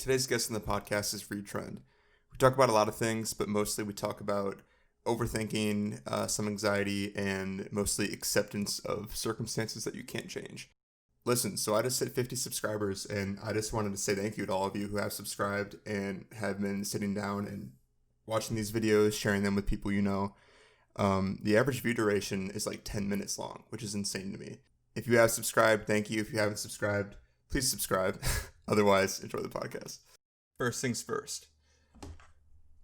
Today's guest on the podcast is Treend. We talk about a lot of things, but mostly we talk about overthinking, some anxiety, and mostly acceptance of circumstances that you can't change. Listen, so I just hit 50 subscribers, and I just wanted to say thank you to all of you who have subscribed and have been sitting down and watching these videos, sharing them with people you know. The average view duration is like 10 minutes long, which is insane to me. If you have subscribed, thank you. If you haven't subscribed, please subscribe. Otherwise, enjoy the podcast. First things first.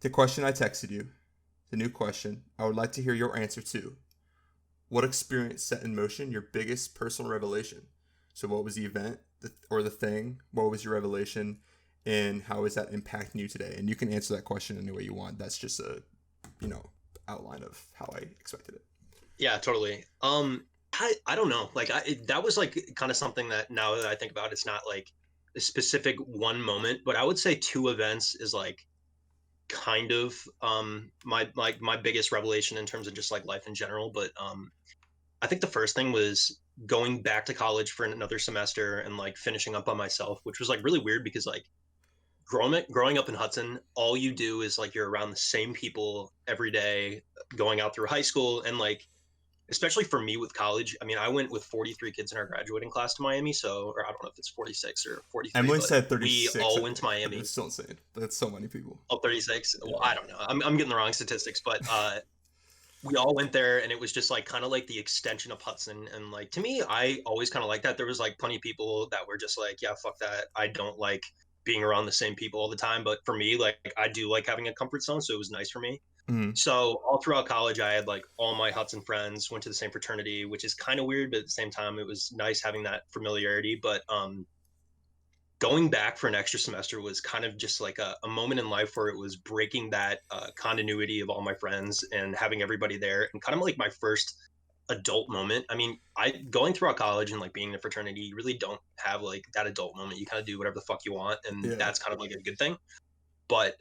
The question I texted you, the new question, I would like to hear your answer to. What experience set in motion your biggest personal revelation? So what was the event or the thing? What was your revelation? And how is that impacting you today? And you can answer that question any way you want. That's just a, outline of how I expected it. Yeah, totally. I don't know. That was like kind of something that now that I think about, it's not like a specific one moment, but I would say two events is like kind of my biggest revelation in terms of just like life in general. But I think the first thing was going back to college for another semester and like finishing up on myself, which was like really weird because like growing up in Hudson, all you do is like you're around the same people every day, going out through high school, and like especially for me with college, I mean, I went with 43 kids in our graduating class to Miami, or I don't know if it's 46 or 43. Emily but said 36. we all went to Miami. It's still insane. That's so many people. Oh, 36. Yeah. Well, I don't know. I'm getting the wrong statistics, but we all went there, and it was just like kind of like the extension of Hudson. And like to me, I always kind of like that. There was like plenty of people that were just like, yeah, fuck that. I don't like being around the same people all the time. But for me, like I do like having a comfort zone, so it was nice for me. Mm-hmm. So all throughout college, I had like all my Hudson friends, went to the same fraternity, which is kind of weird, but at the same time, it was nice having that familiarity. But going back for an extra semester was kind of just like a moment in life where it was breaking that continuity of all my friends and having everybody there, and kind of like my first adult moment. I mean, going throughout college and like being in a fraternity, you really don't have like that adult moment. You kind of do whatever the fuck you want, and that's kind of like a good thing. But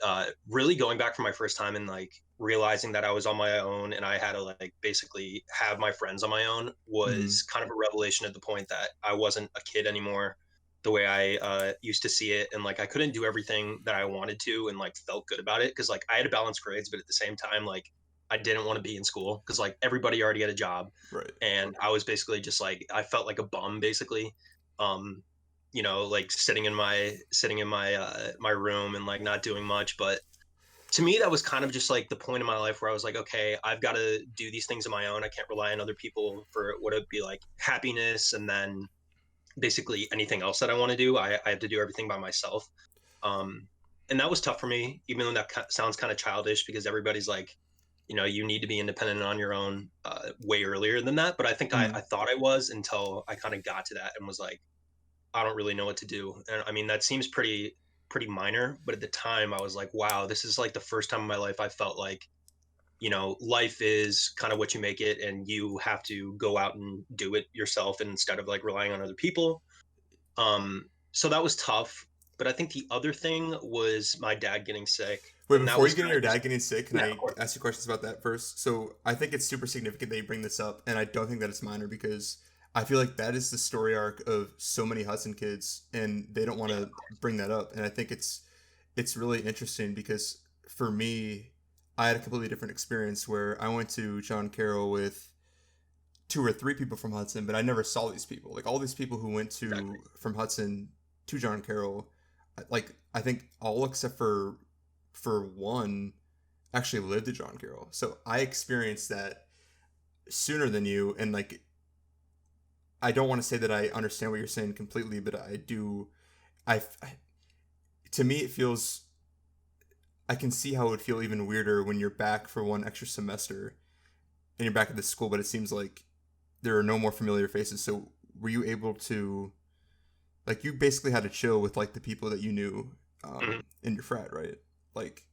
really going back for my first time and like realizing that I was on my own and I had to like basically have my friends on my own was kind of a revelation at the point that I wasn't a kid anymore the way I used to see it. And like I couldn't do everything that I wanted to and like felt good about it because like I had to balance grades, but at the same time, like I didn't want to be in school because like everybody already had a job. Right. And I was basically just like, I felt like a bum basically. Like sitting in my my room and like not doing much. But to me, that was kind of just like the point in my life where I was like, okay, I've got to do these things on my own. I can't rely on other people for what it'd be like happiness, and then basically anything else that I want to do, I have to do everything by myself. And that was tough for me, even though that sounds kind of childish because everybody's like, you need to be independent on your own way earlier than that. But I think I thought I was until I kind of got to that and was like, I don't really know what to do. And I mean, that seems pretty minor, but at the time I was like, wow, this is like the first time in my life I felt like, life is kind of what you make it, and you have to go out and do it yourself instead of like relying on other people. So that was tough. But I think the other thing was my dad getting sick. Wait, before you get into your dad getting sick, can I course. ask you questions about that first? So I think it's super significant that you bring this up, and I don't think that it's minor because I feel like that is the story arc of so many Hudson kids, and they don't want to bring that up. And I think it's really interesting because for me, I had a completely different experience where I went to John Carroll with 2 or 3 people from Hudson, but I never saw these people. Like all these people who went to from Hudson to John Carroll, like I think all except for one actually lived at John Carroll. So I experienced that sooner than you, and like I don't want to say that I understand what you're saying completely, but I do. To me, it feels. I can see how it would feel even weirder when you're back for one extra semester, and you're back at the school, but it seems like there are no more familiar faces. So, were you able to, like, you basically had to chill with like the people that you knew in your frat, right? Like,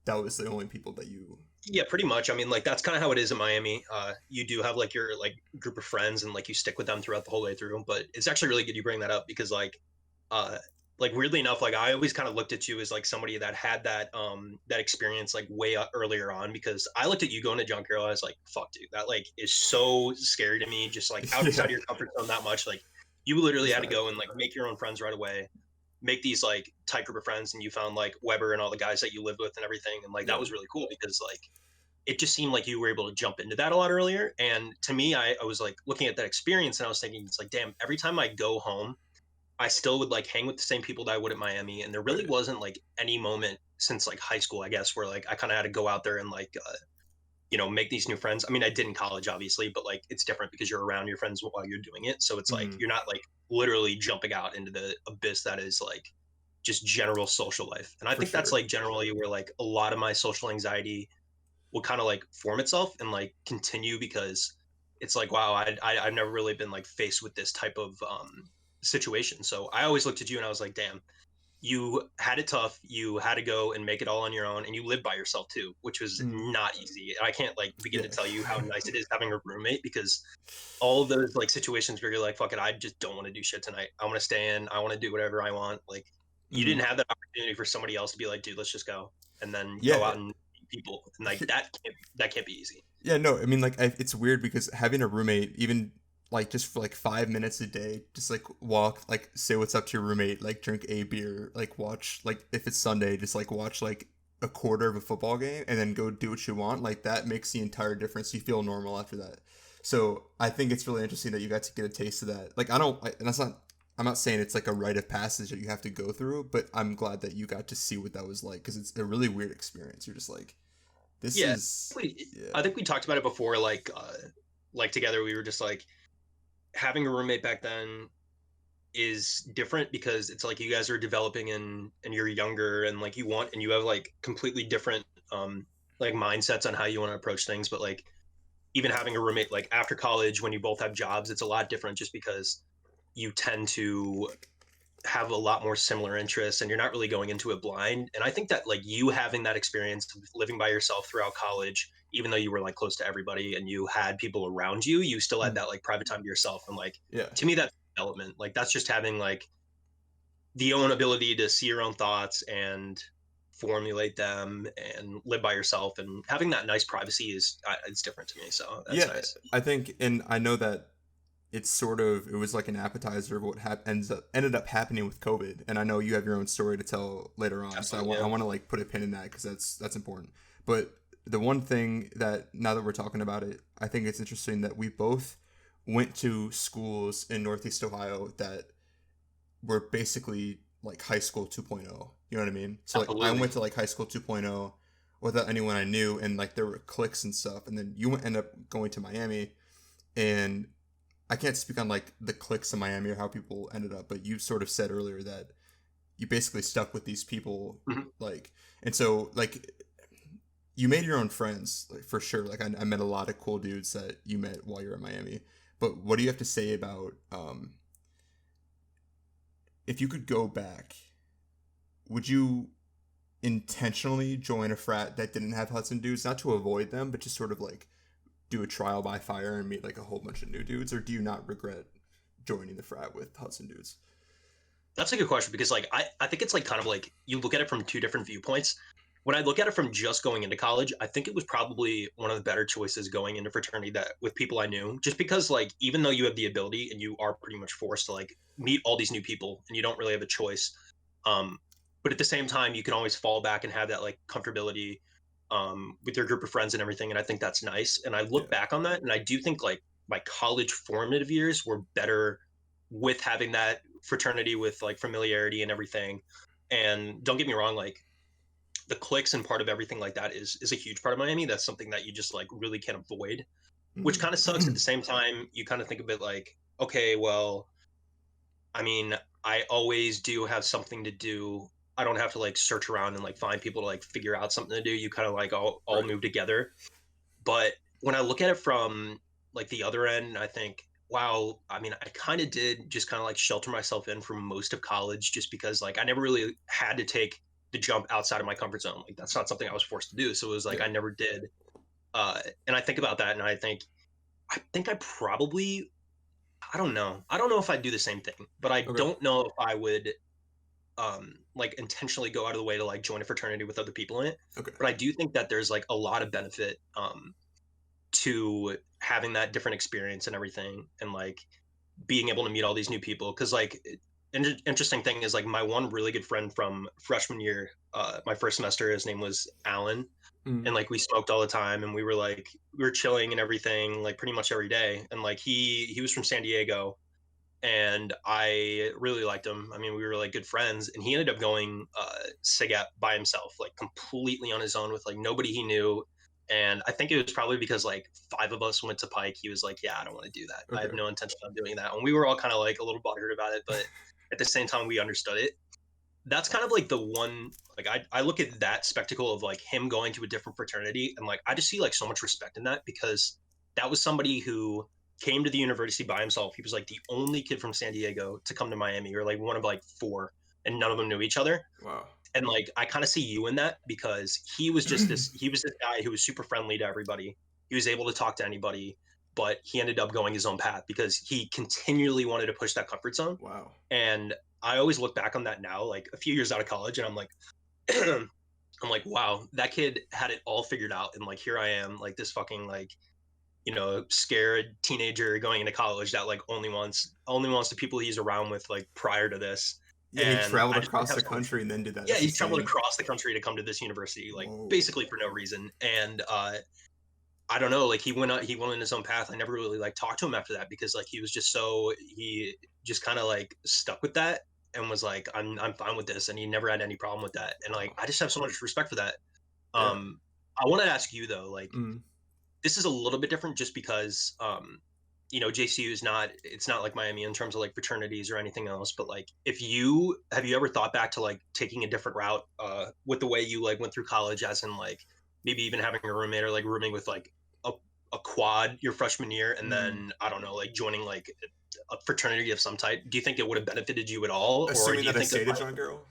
that was the only people that you. Yeah, pretty much. I mean, like that's kind of how it is in Miami. You do have like your like group of friends, and like you stick with them throughout the whole way through. But it's actually really good you bring that up because like weirdly enough, like I always kind of looked at you as like somebody that had that that experience like way earlier on, because I looked at you going to John Carroll. I was like, fuck, dude, that like is so scary to me. Just like outside of your comfort zone that much, like you literally had to go and like make your own friends right away. make these like tight group of friends, and you found like Weber and all the guys that you lived with and everything, and like that Yeah. was really cool because like it just seemed like you were able to jump into that a lot earlier. And to me, I was like looking at that experience and I was thinking, it's like, damn, every time I go home, I still would like hang with the same people that I would at Miami. And there really Right. wasn't like any moment since like high school, I guess, where like I kind of had to go out there and like, make these new friends. I mean, I did in college, obviously, but like it's different because you're around your friends while you're doing it. So it's like Mm-hmm. you're not like literally jumping out into the abyss that is like just general social life. And I For think that's sure. like generally where like a lot of my social anxiety will kind of like form itself and like continue because it's like, wow, I've never really been like faced with this type of situation. So I always looked at you and I was like, damn, you had it tough. You had to go and make it all on your own, and you lived by yourself too, which was Mm. not easy. I can't like begin Yeah. to tell you how nice it is having a roommate because all of those like situations where you're like, fuck it, I just don't want to do shit tonight. I want to stay in. I want to do whatever I want. Like you Mm. didn't have that opportunity for somebody else to be like, dude, let's just go and then go Yeah. out and meet people, and like that can't be easy. Yeah, no, I mean, like, it's weird because having a roommate, even like just for like 5 minutes a day, just like walk, like say what's up to your roommate, like drink a beer, like watch, like if it's Sunday, just like watch like a quarter of a football game and then go do what you want. Like that makes the entire difference. You feel normal after that. So I think it's really interesting that you got to get a taste of that. Like, and that's not, I'm not saying it's like a rite of passage that you have to go through, but I'm glad that you got to see what that was like because it's a really weird experience. You're just like, this Yeah, is, yeah. I think we talked about it before. Like together, we were just like having a roommate back then is different because it's like you guys are developing and you're younger and like you have like completely different like mindsets on how you want to approach things. But like even having a roommate like after college when you both have jobs, it's a lot different just because you tend to have a lot more similar interests and you're not really going into it blind. And I think that like you having that experience of living by yourself throughout college, even though you were like close to everybody and you had people around you, you still had Mm. that like private time to yourself. And like Yeah. to me that's development. Like that's just having like the own ability to see your own thoughts and formulate them and live by yourself, and having that nice privacy is it's different to me, so that's Yeah, nice. I think, and I know that it was like an appetizer of what ended up happening with COVID. And I know you have your own story to tell later on, so Absolutely, I yeah. want to like put a pin in that because that's important. But the one thing that now that we're talking about it, I think it's interesting that we both went to schools in Northeast Ohio that were basically like high school 2.0. You know what I mean? So like I Absolutely. went to like high school 2.0 without anyone I knew, and like there were cliques and stuff. And then you end up going to Miami, and I can't speak on like the cliques in Miami or how people ended up, but you sort of said earlier that you basically stuck with these people, Mhm. like, and so like you made your own friends, like, for sure. Like I met a lot of cool dudes that you met while you're in Miami. But what do you have to say about if you could go back? Would you intentionally join a frat that didn't have Hudson dudes, not to avoid them, but just sort of like do a trial by fire and meet like a whole bunch of new dudes, or do you not regret joining the frat with Hudson dudes? That's a good question because like I think it's like kind of like you look at it from two different viewpoints. When I look at it from just going into college, I think it was probably one of the better choices going into fraternity that with people I knew, just because like even though you have the ability and you are pretty much forced to like meet all these new people and you don't really have a choice, um, but at the same time you can always fall back and have that like comfortability with your group of friends and everything, and I think that's nice. And I Yeah. look back on that and I do think like my college formative years were better with having that fraternity with like familiarity and everything. And don't get me wrong, like the clicks and part of everything like that is a huge part of Miami. That's something that you just like really can't avoid, which kind of sucks. At Mm. the same time, you kind of think of it like, okay, well, I mean, I always do have something to do. I don't have to like search around and like find people to like figure out something to do. You kind of like all Right. move together. But when I look at it from like the other end, I think, wow, I mean, I kind of did just kind of like shelter myself in for most of college just because like I never really had to take the jump outside of my comfort zone. Like that's not something I was forced to do. So it was like Yeah. I never did. And I think about that and I think I probably I don't know. I don't know if I'd do the same thing, but I Okay. don't know if I would like intentionally go out of the way to like join a fraternity with other people in it. Okay. But I do think that there's like a lot of benefit to having that different experience and everything, and like being able to meet all these new people because like interesting thing is like my one really good friend from freshman year, my first semester, his name was Alan, Mm. and like we smoked all the time, and we were chilling and everything like pretty much every day, and like he was from San Diego, and I really liked him. I mean, we were like good friends, and he ended up going SIGAP by himself, like completely on his own with like nobody he knew. And I think it was probably because like five of us went to Pike. He was like, "Yeah, I don't want to do that. I have Okay. no intention of doing that." And we were all kind of like a little butthurt about it, but at the same time, we understood it. That's kind of like the one, like I look at that spectacle of like him going to a different fraternity, and like I just see like so much respect in that, because that was somebody who came to the university by himself. He was like the only kid from San Diego to come to Miami, or like one of like four, and none of them knew each other. Wow. And like I kind of see you in that, because he was this guy who was super friendly to everybody. He was able to talk to anybody, but he ended up going his own path because he continually wanted to push that comfort zone. Wow. And I always look back on that now, like a few years out of college, and I'm like, I'm like, wow, that kid had it all figured out, and like here I am, like this fucking like, scared teenager going into college that like only wants the people he's around with like prior to this. Yeah, and he And traveled I just like across have the so much. country and then did that. Yeah, That's he traveled insane. across the country to come to this university, like Whoa. basically for no reason. And I don't know, like he went in his own path. I never really like talked to him after that, because like he just kind of like stuck with that and was like, I'm fine with this, and he never had any problem with that. And like Wow. I just have so much respect for that. Yeah. Um, I want to ask you though, like Mm. this is a little bit different just because JCU is not, it's not like Miami in terms of like fraternities or anything else, but like if you have you ever thought back to like taking a different route with the way you like went through college, as in like maybe even having a roommate, or like rooming with like a, a quad your freshman year, and Mm. then I don't know, like joining like a fraternity of some type? Do you think it would have benefited you at all, or Assuming do you that I think that stayed a like, drunk girl.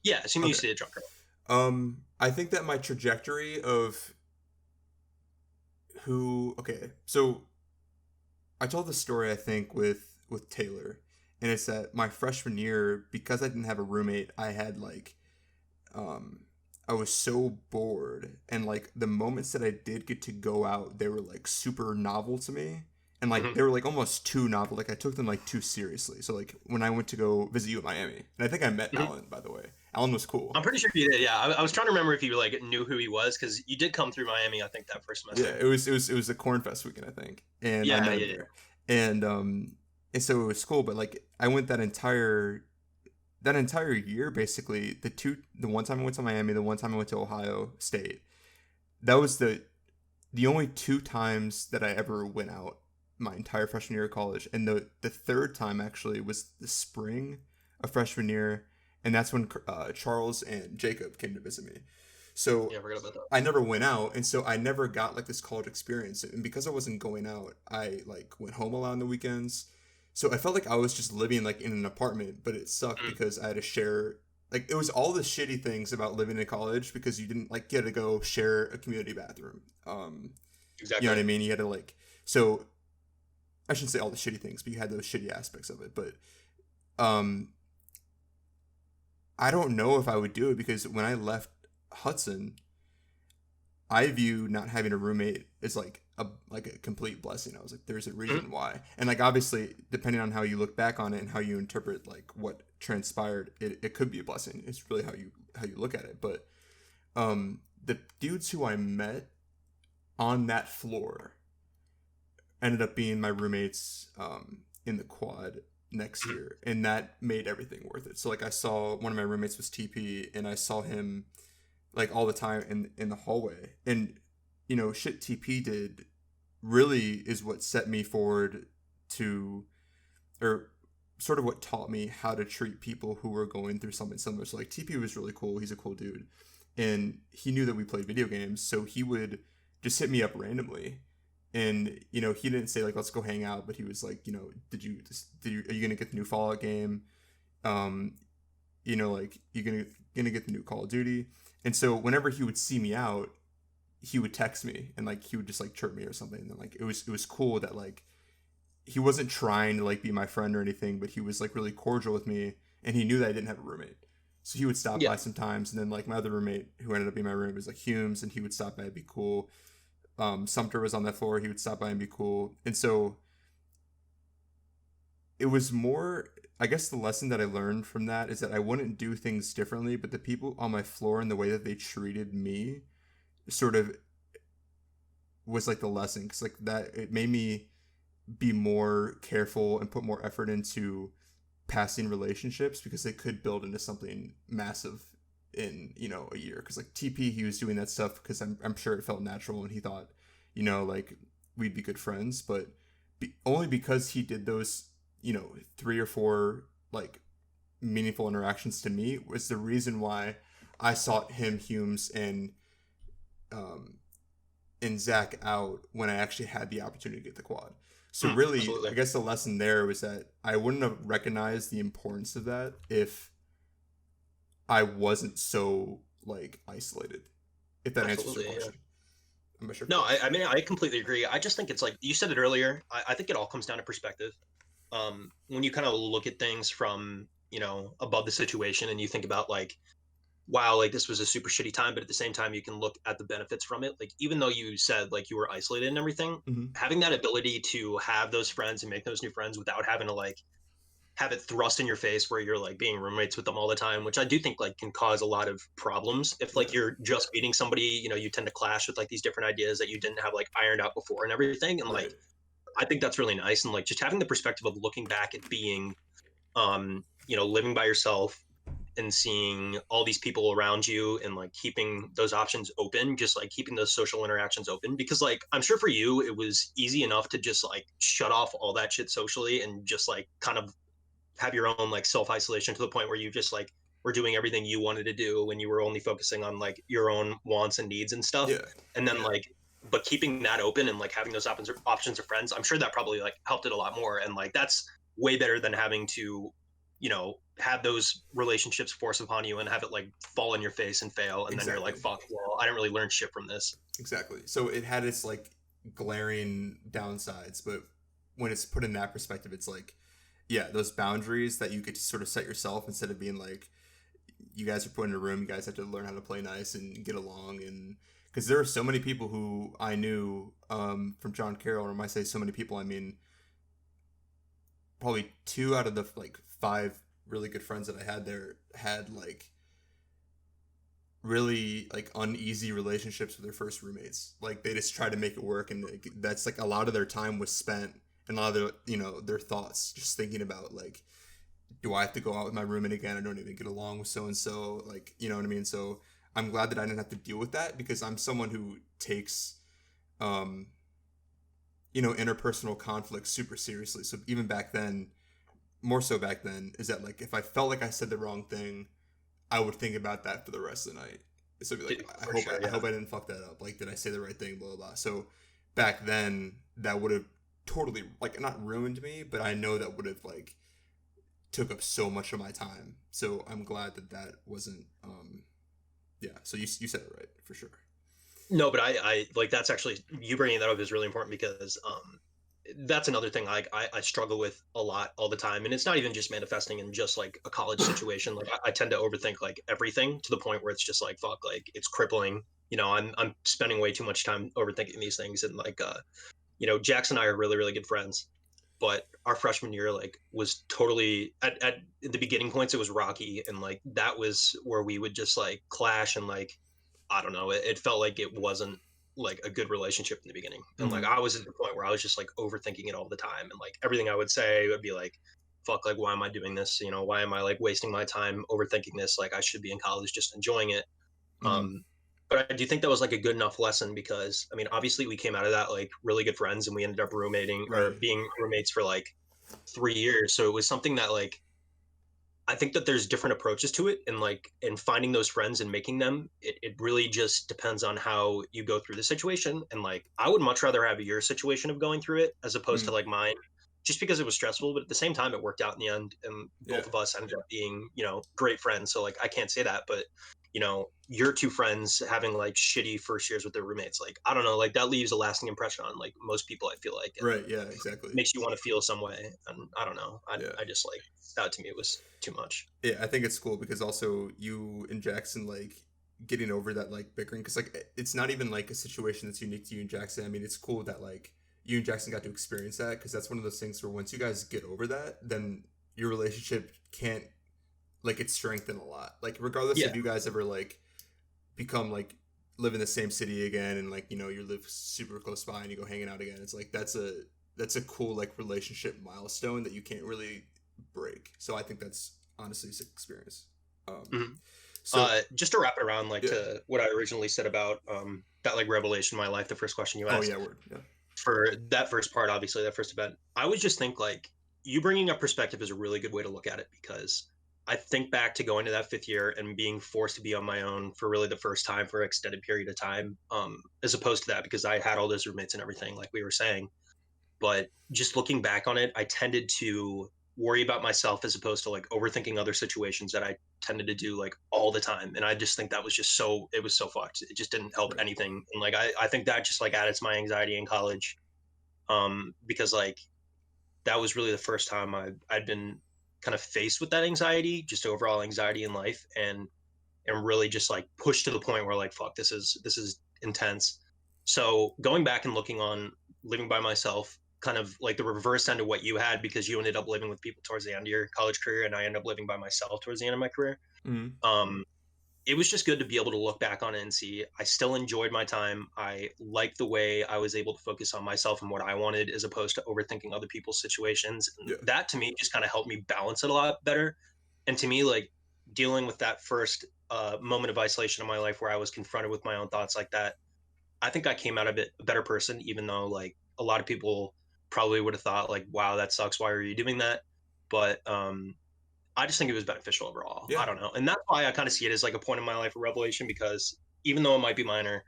yeah, assuming you Okay. stayed a drunk girl? I think that my trajectory of who. Okay, so I told the story I think with Taylor, and it's that my freshman year, because I didn't have a roommate, I had like um I was so bored, and like the moments that I did get to go out, they were like super novel to me. And like Hmm. they were like almost too novel. Like I took them like too seriously. So like when I went to go visit you in Miami, and I think I met Hmm. Alan, by the way. Alan was cool. I'm pretty sure you did. Yeah, I was trying to remember if you like knew who he was, because you did come through Miami, I think, that first Yeah, semester. it was the Cornfest weekend, I think, and I Yeah, met him yeah, there, and so it was cool. But like I went that entire year, basically the one time I went to Miami, the one time I went to Ohio State. That was the only two times that I ever went out my entire freshman year of college, and the third time actually was the spring of freshman year, and that's when Charles and Jacob came to visit me. So yeah. I forgot about that. I never went out, and so I never got like this college experience. And because I wasn't going out, I like went home a lot on the weekends. So I felt like I was just living like in an apartment, but it sucked Mm, because I had to share, like it was all the shitty things about living in college, because you didn't like get to go share a community bathroom. You know what exactly. I mean? You had to like, so I shouldn't say all the shitty things, but you had those shitty aspects of it. But um I don't know if I would do it, because when I left Hudson, I view not having a roommate as like a complete blessing. I was like, there's a Mm, reason why, and like obviously, depending on how you look back on it and how you interpret like what transpired, it could be a blessing. It's really how you look at it. But the dudes who I met on that floor ended up being my roommates in the quad next mm, year, and that made everything worth it. So like I saw one of my roommates was TP, and I saw him like all the time in the hallway. And shit TP did really is what set me forward to, or sort of what taught me how to treat people who were going through something similar. So like TP was really cool. He's a cool dude, and he knew that we played video games, so he would just hit me up randomly. And he didn't say like let's go hang out, but he was like, are you gonna get the new Fallout game? um like you're gonna get the new Call of Duty. And so whenever he would see me out, he would text me, and like he would just like chirp me or something. And like it was cool that like he wasn't trying to like be my friend or anything, but he was like really cordial with me, and he knew that I didn't have a roommate. So he would stop yeah. by sometimes, and then like my other roommate who ended up being my roommate was like Humes, and he would stop by and be cool. Sumter was on that floor, he would stop by and be cool. And so it was more I guess the lesson that I learned from that is that I wouldn't do things differently, but the people on my floor and the way that they treated me sort of was like the lesson, because like that it made me be more careful and put more effort into passing relationships, because they could build into something massive in, you know, a year. Because like TP, he was doing that stuff because I'm sure it felt natural and he thought, you know, like we'd be good friends, but only because he did those, you know, 3 or 4 like meaningful interactions to me was the reason why I sought him, Humes, um, and Zach out when I actually had the opportunity to get the quad. So really, Absolutely. I guess the lesson there was that I wouldn't have recognized the importance of that if I wasn't so like isolated. If that answers your Absolutely. Yeah. question, I'm not sure if it No, does. I mean, I completely agree. I just think it's like you said it earlier. I think it all comes down to perspective. When you kind of look at things from, above the situation and you think about like, wow, like this was a super shitty time, but at the same time, you can look at the benefits from it. Like, even though you said like you were isolated and everything, Mm-hmm. having that ability to have those friends and make those new friends without having to like have it thrust in your face where you're like being roommates with them all the time, which I do think like can cause a lot of problems if like Yeah, you're just meeting somebody, you tend to clash with like these different ideas that you didn't have like ironed out before and everything. And like right. I think that's really nice. And like just having the perspective of looking back at being living by yourself and seeing all these people around you and like keeping those options open, just like keeping those social interactions open. Because like I'm sure for you it was easy enough to just like shut off all that shit socially and just like kind of have your own like self isolation to the point where you just like were doing everything you wanted to do when you were only focusing on like your own wants and needs and stuff. Yeah, And then like, but keeping that open and like having those options of friends, I'm sure that probably like helped it a lot more. And like that's way better than having to, have those relationships force upon you and have it like fall in your face and fail. And then you're like, exactly. fuck, well, I didn't really learn shit from this. Exactly. So it had its like glaring downsides, but when it's put in that perspective, it's like, yeah, those boundaries that you get to sort of set yourself, instead of being like, you guys are put in a room, you guys have to learn how to play nice and get along. And because there are so many people who I knew from John Carroll, or when I say so many people, I mean probably 2 out of the 5 really good friends that I had there had like really like uneasy relationships with their first roommates. Like they just try to make it work, and like, that's like a lot of their time was spent, and a lot of their, their thoughts just thinking about like, do I have to go out with my roommate again? I don't even get along with so and so. Like, you know what I mean? So I'm glad that I didn't have to deal with that, because I'm someone who takes um interpersonal conflict super seriously. So even back then, more so back then, is that like if I felt like I said the wrong thing, I would think about that for the rest of the night. So I'd be like, For sure. I Yeah. hope I didn't fuck that up. Like, did I say the right thing? Blah blah blah. So back then, that would have totally like not ruined me, but I know that would have like took up so much of my time. So I'm glad that that wasn't. Yeah. So you said it right for sure. No, but I like that's actually you bringing that up is really important because that's another thing I struggle with a lot all the time, and it's not even just manifesting in just like a college situation. Like I tend to overthink like everything to the point where it's just like fuck, like it's crippling. I'm spending way too much time overthinking these things, and like Jax and I are really really good friends, but our freshman year like was totally at the beginning points it was rocky, and like that was where we would just like clash and like I don't know. It felt like it wasn't like a good relationship in the beginning. And like Mm-hmm. I was at the point where I was just like overthinking it all the time. And like everything I would say would be like, fuck, like, why am I doing this? Why am I like wasting my time overthinking this? Like I should be in college just enjoying it. Mm-hmm. Um, but I do think that was like a good enough lesson because I mean, obviously we came out of that like really good friends and we ended up roommating or Right. being roommates for like 3 years. So it was something that like I think that there's different approaches to it and like and finding those friends and making them it really just depends on how you go through the situation and like I would much rather have your situation of going through it as opposed to Mm. like mine just because it was stressful but at the same time it worked out in the end and Yeah. both of us ended up being great friends so like I can't say that but your two friends having like shitty first years with their roommates like I don't know like that leaves a lasting impression on like most people I feel like and Right. Yeah. Exactly. makes you want to feel some way and I don't know Yeah. I just like that to me it was too much. Yeah, I think it's cool because also you and Jackson like getting over that like bickering, because like it's not even like a situation that's unique to you and Jackson. I mean, it's cool that like you and Jackson got to experience that, because that's one of those things where once you guys get over that, then your relationship can't, like, it's strengthened a lot. Like, regardless Yeah. if you guys ever, like, become, like, live in the same city again, and, like, you know, you live super close by and you go hanging out again, it's like that's a cool, like, relationship milestone that you can't really break. So I think that's honestly a sick experience. Mhm. So Just to wrap it around, like, yeah. to what I originally said about that, like, revelation in my life, the first question you Oh asked yeah, word. Yeah. for that first part, obviously that first event, I would just think like you bringing up perspective is a really good way to look at it, because I think back to going to that fifth year and being forced to be on my own for really the first time for an extended period of time, as opposed to that because I had all those roommates and everything, like we were saying. But just looking back on it, I tended to worry about myself as opposed to like overthinking other situations that I tended to do like all the time. And I just think that was just so, it was so fucked. It just didn't help Right. anything. And like, I think that just like added to my anxiety in college. Because like that was really the first time I'd been kind of faced with that anxiety, just overall anxiety in life, and really just like pushed to the point where like fuck, this is intense. So going back and looking on living by myself, kind of like the reverse end of what you had, because you ended up living with people towards the end of your college career and I ended up living by myself towards the end of my career. Mm-hmm. um it was just good to be able to look back on it and see I still enjoyed my time. I liked the way I was able to focus on myself and what I wanted as opposed to overthinking other people's situations. And Yeah. that to me just kind of helped me balance it a lot better. And to me, like dealing with that first moment of isolation in my life where I was confronted with my own thoughts like that, I think I came out of it a better person, even though like a lot of people probably would have thought like, wow, that sucks. Why are you doing that? But I just think it was beneficial overall. Yeah. I don't know. And that's why I kind of see it as like a point in my life of revelation, because even though it might be minor,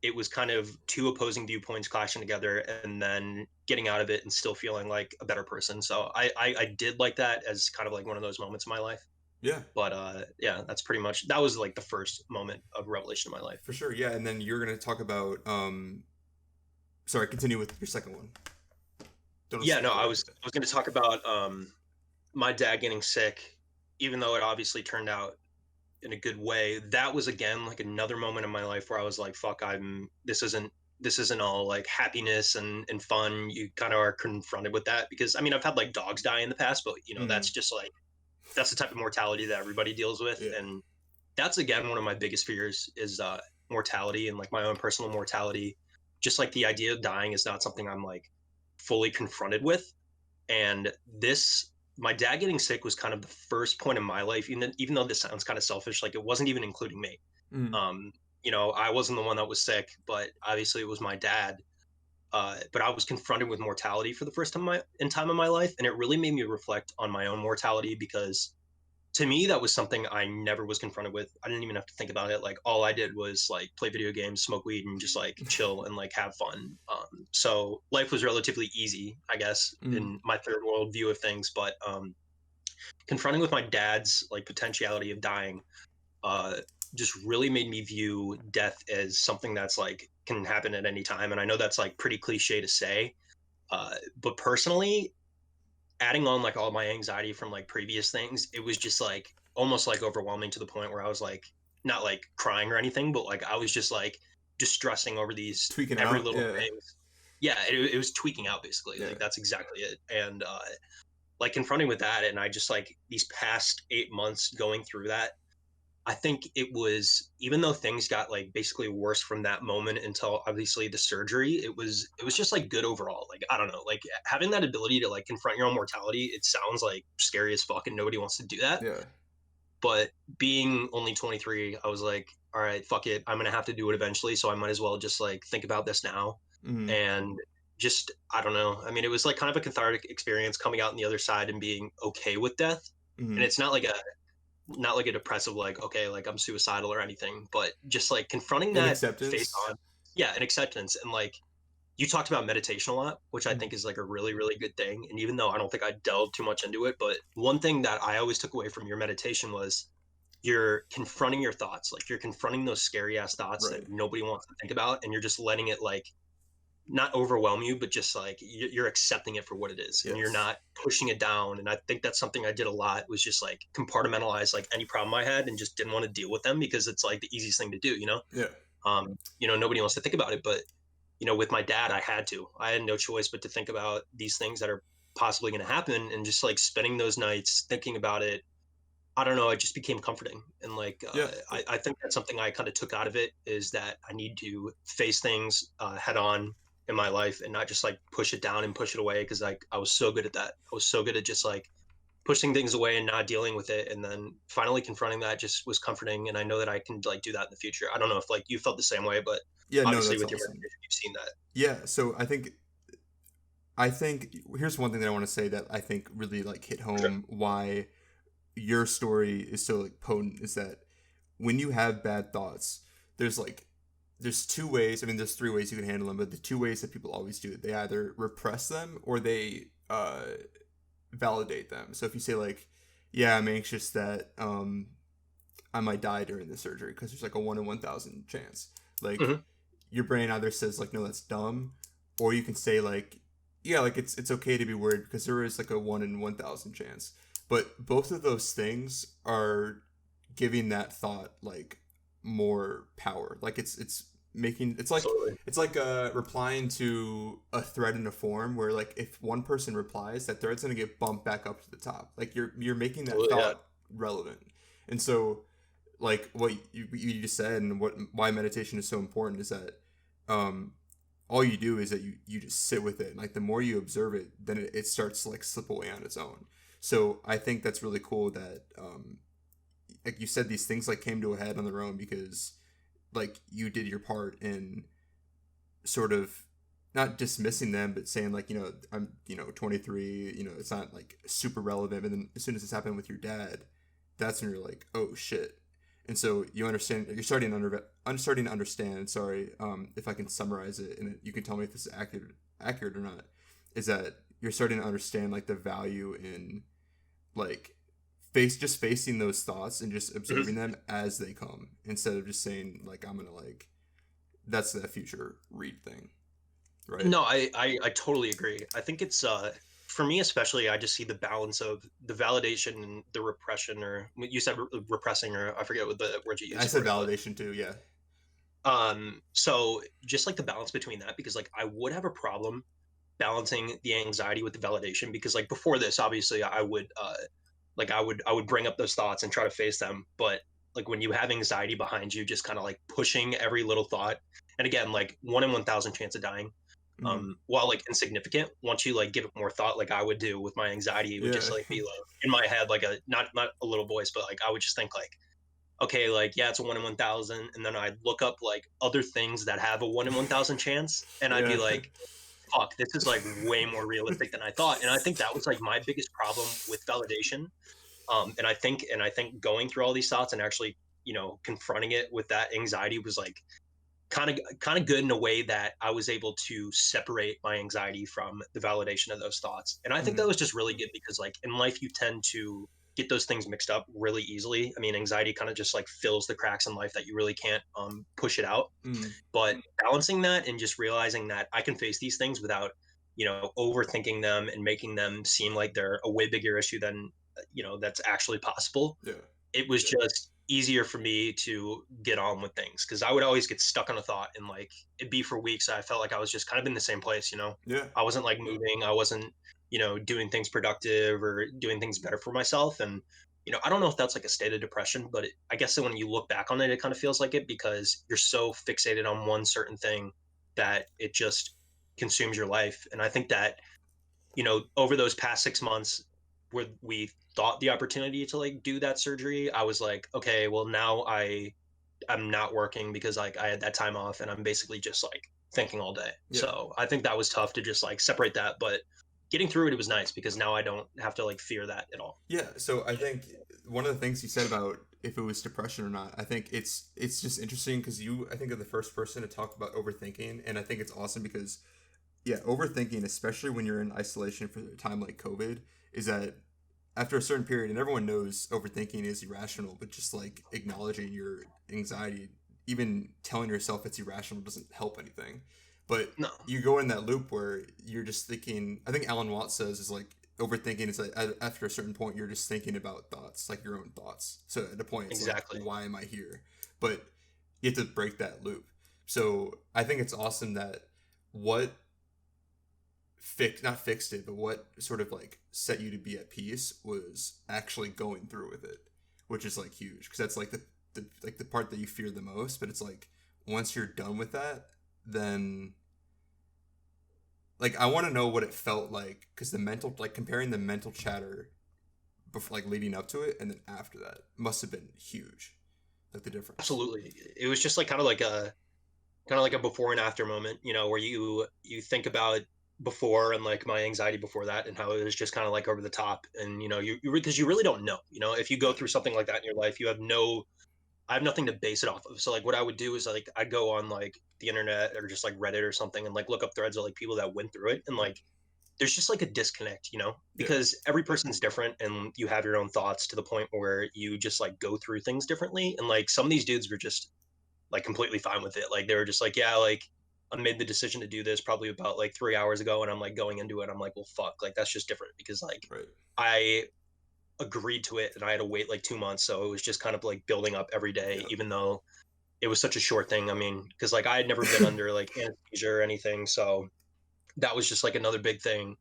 it was kind of two opposing viewpoints clashing together and then getting out of it and still feeling like a better person. So I did like that as kind of like one of those moments in my life. Yeah. But yeah, that's pretty much, that was like the first moment of revelation in my life. For sure. Yeah. And then you're gonna talk about sorry, continue with your second one. Don't Yeah, no, skip I away. was I was going to talk about my dad getting sick, even though it obviously turned out in a good way. That was again like another moment in my life where I was like, fuck, I'm this isn't all like happiness and fun. You kind of are confronted with that, because I mean I've had like dogs die in the past, but you know, Mm-hmm. that's just like that's the type of mortality that everybody deals with. Yeah. And that's again one of my biggest fears is mortality and like my own personal mortality. Just like the idea of dying is not something I'm like fully confronted with. And this, my dad getting sick was kind of the first point in my life, even though this sounds kind of selfish, like it wasn't even including me. Mm-hmm. um I wasn't the one that was sick, but obviously it was my dad. But I was confronted with mortality for the first time in my life, and it really made me reflect on my own mortality, because to me that was something I never was confronted with. I didn't even have to think about it. Like all I did was like play video games, smoke weed, and just like chill and like have fun. So life was relatively easy, I guess, Mm-hmm. in my third world view of things. But confronting with my dad's like potentiality of dying uh, just really made me view death as something that's like can happen at any time. And I know that's like pretty cliche to say, but personally, adding on like all my anxiety from like previous things, it was just like almost like overwhelming to the point where I was like not like crying or anything, but like I was just like distressing over these Tweaking every out. little Yeah. things. Yeah, it was tweaking out basically. Yeah. Like that's exactly it. And like confronting with that, and I just like these past 8 months going through that, I think it was, even though things got like basically worse from that moment until obviously the surgery, it was just like good overall. Like I don't know, like having that ability to like confront your own mortality, it sounds like scary as fuck and nobody wants to do that. Yeah. But being only 23, I was like, all right, fuck it. I'm gonna have to do it eventually, so I might as well just like think about this now. Mm-hmm. And just I don't know. I mean, it was like kind of a cathartic experience coming out on the other side and being okay with death. Mm-hmm. And it's not like a depressive like okay like I'm suicidal or anything, but just like confronting And that face acceptance. on. Yeah, and acceptance. And like you talked about meditation a lot, which I Mm-hmm. think is like a really really good thing. And even though I don't think I delved too much into it, but one thing that I always took away from your meditation was you're confronting your thoughts, like you're confronting those scary ass thoughts that Right. nobody wants to think about, and you're just letting it like not overwhelm you, but just like you're accepting it for what it is, and you're Yes. not pushing it down. And I think that's something I did a lot, was just like compartmentalize like any problem I had and just didn't want to deal with them, because it's like the easiest thing to do, Yeah. nobody wants to think about it, but with my dad, I had no choice but to think about these things that are possibly going to happen, and just like spending those nights thinking about it, I don't know, it just became comforting. And like, Yeah. I think that's something I kind of took out of it, is that I need to face things head on in my life, and not just like push it down and push it away. Cause like I was so good at that. I was so good at just like pushing things away and not dealing with it. And then finally confronting that just was comforting. And I know that I can like do that in the future. I don't know if like you felt the same way, but Yeah, no, obviously that's with your awesome. meditation, you've seen that. Yeah, so I think here's one thing that I want to say that I think really like hit Sure. home why your story is so like potent is that when you have bad thoughts, there's like there's two ways. I mean, there's three ways you can handle them, but the two ways that people always do it, they either repress them or they validate them. So if you say like, "Yeah, I'm anxious that I might die during the surgery," because there's like a 1 in 1,000 chance. Like Hmm. your brain either says like, "No, that's dumb," or you can say like, "Yeah, like it's okay to be worried because there is like a 1 in 1,000 chance." But both of those things are giving that thought like more power. Like it's making Absolutely. it's like replying to a thread in a forum where like if one person replies, that thread's gonna get bumped back up to the top. Like you're making that Absolutely. Yeah. thought relevant, and so like what you just said and what why meditation is so important is that um all you do is that you just sit with it, and like the more you observe it, then it starts to like slip away on its own. So I think that's really cool that like you said, these things like came to a head on their own because like you did your part in sort of not dismissing them but saying like, I'm 23, it's not like super relevant. And then as soon as this happened with your dad, that's when you're like, oh shit. And so you understand, you're starting to I'm starting to understand, sorry, if I can summarize it and you can tell me if this is accurate or not, is that you're starting to understand like the value in like facing those thoughts and just observing Mhm. them as they come instead of just saying like, I'm gonna like, that's the future read thing, right? No, I totally agree. I think it's for me especially, I just see the balance of the validation and the repression, or you said repressing, or I forget what the word you I used said for it, but validation too, yeah. so just like the balance between that, because like I would have a problem balancing the anxiety with the validation, because like before this, obviously I would like I would bring up those thoughts and try to face them. But like when you have anxiety behind you just kind of like pushing every little thought, and again, like 1 in 1,000 chance of dying, Mm. while like insignificant, once you like give it more thought, like I would do with my anxiety, it would Yeah. just like be like in my head like a not a little voice, but like I would just think like, okay, like yeah, it's a 1 in 1,000, and then I'd look up like other things that have a 1 in 1,000 chance, and I'd be Yeah. like, fuck, this is like way more realistic than I thought. And I think that was like my biggest problem with validation. And I think going through all these thoughts and actually, confronting it with that anxiety was like kind of good in a way that I was able to separate my anxiety from the validation of those thoughts. And I think that Mm. was just really good, because like in life you tend to get those things mixed up really easily. I mean, anxiety kind of just like fills the cracks in life that you really can't push it out. Mm. But balancing that and just realizing that I can face these things without, overthinking them and making them seem like they're a way bigger issue than, that's actually possible. Yeah. It was just easier for me to get on with things, because I would always get stuck on a thought, and like it'd be for weeks. I felt like I was just kind of in the same place. Yeah. I wasn't like moving. I wasn't, doing things productive or doing things better for myself. And, I don't know if that's like a state of depression, but I guess that when you look back on it, it kind of feels like it, because you're so fixated on one certain thing that it just consumes your life. And I think that, over those past 6 months where we thought the opportunity to like do that surgery, I was like, okay, well now I'm not working because like I had that time off, and I'm basically just like thinking all day. Yeah. So I think that was tough to just like separate that, but getting through it, it was nice, because now I don't have to like fear that at all. Yeah. So I think one of the things you said about if it was depression or not, I think it's just interesting because you I think are the first person to talk about overthinking, and I think it's awesome because yeah, overthinking, especially when you're in isolation for a time like COVID, is that after a certain period, and everyone knows overthinking is irrational, but just like acknowledging your anxiety, even telling yourself it's irrational doesn't help anything. But No, you go in that loop where you're just thinking, I think Alan Watts says is like overthinking is like after a certain point, you're just thinking about thoughts, like your own thoughts. So at a point, it's like, exactly. why am I here? But you have to break that loop. So I think it's awesome that what not fixed it, but what sort of like set you to be at peace was actually going through with it, which is like huge because that's like the part that you fear the most. But it's like once you're done with that, then like I want to know what it felt like because the mental like comparing the mental chatter before like leading up to it and then after that must have been huge, like the difference. Absolutely. It was just like kind of like a before and after moment, where you think about before and like my anxiety before that and how it was just kind of like over the top. And you because you really don't know, if you go Yeah, through something like that in your life, I have nothing to base it off of. So like what I would do is like I'd go on like the internet or just like Reddit or something and like look up threads of like people that went through it, and like there's just like a disconnect, yeah, because every person's different and you have your own thoughts to the point where you just like go through things differently. And like some of these dudes were just like completely fine with it. Like they were just like, yeah, like I made the decision to do this probably about like 3 hours ago, and I'm like going into it. I'm like, well, fuck, like that's just different because like right, I agreed to it and I had to wait like 2 months, so it was just kind of like building up every day, yeah, even though it was such a short thing. I mean, because like I had never been under like anesthesia or anything, so that was just like another big thing.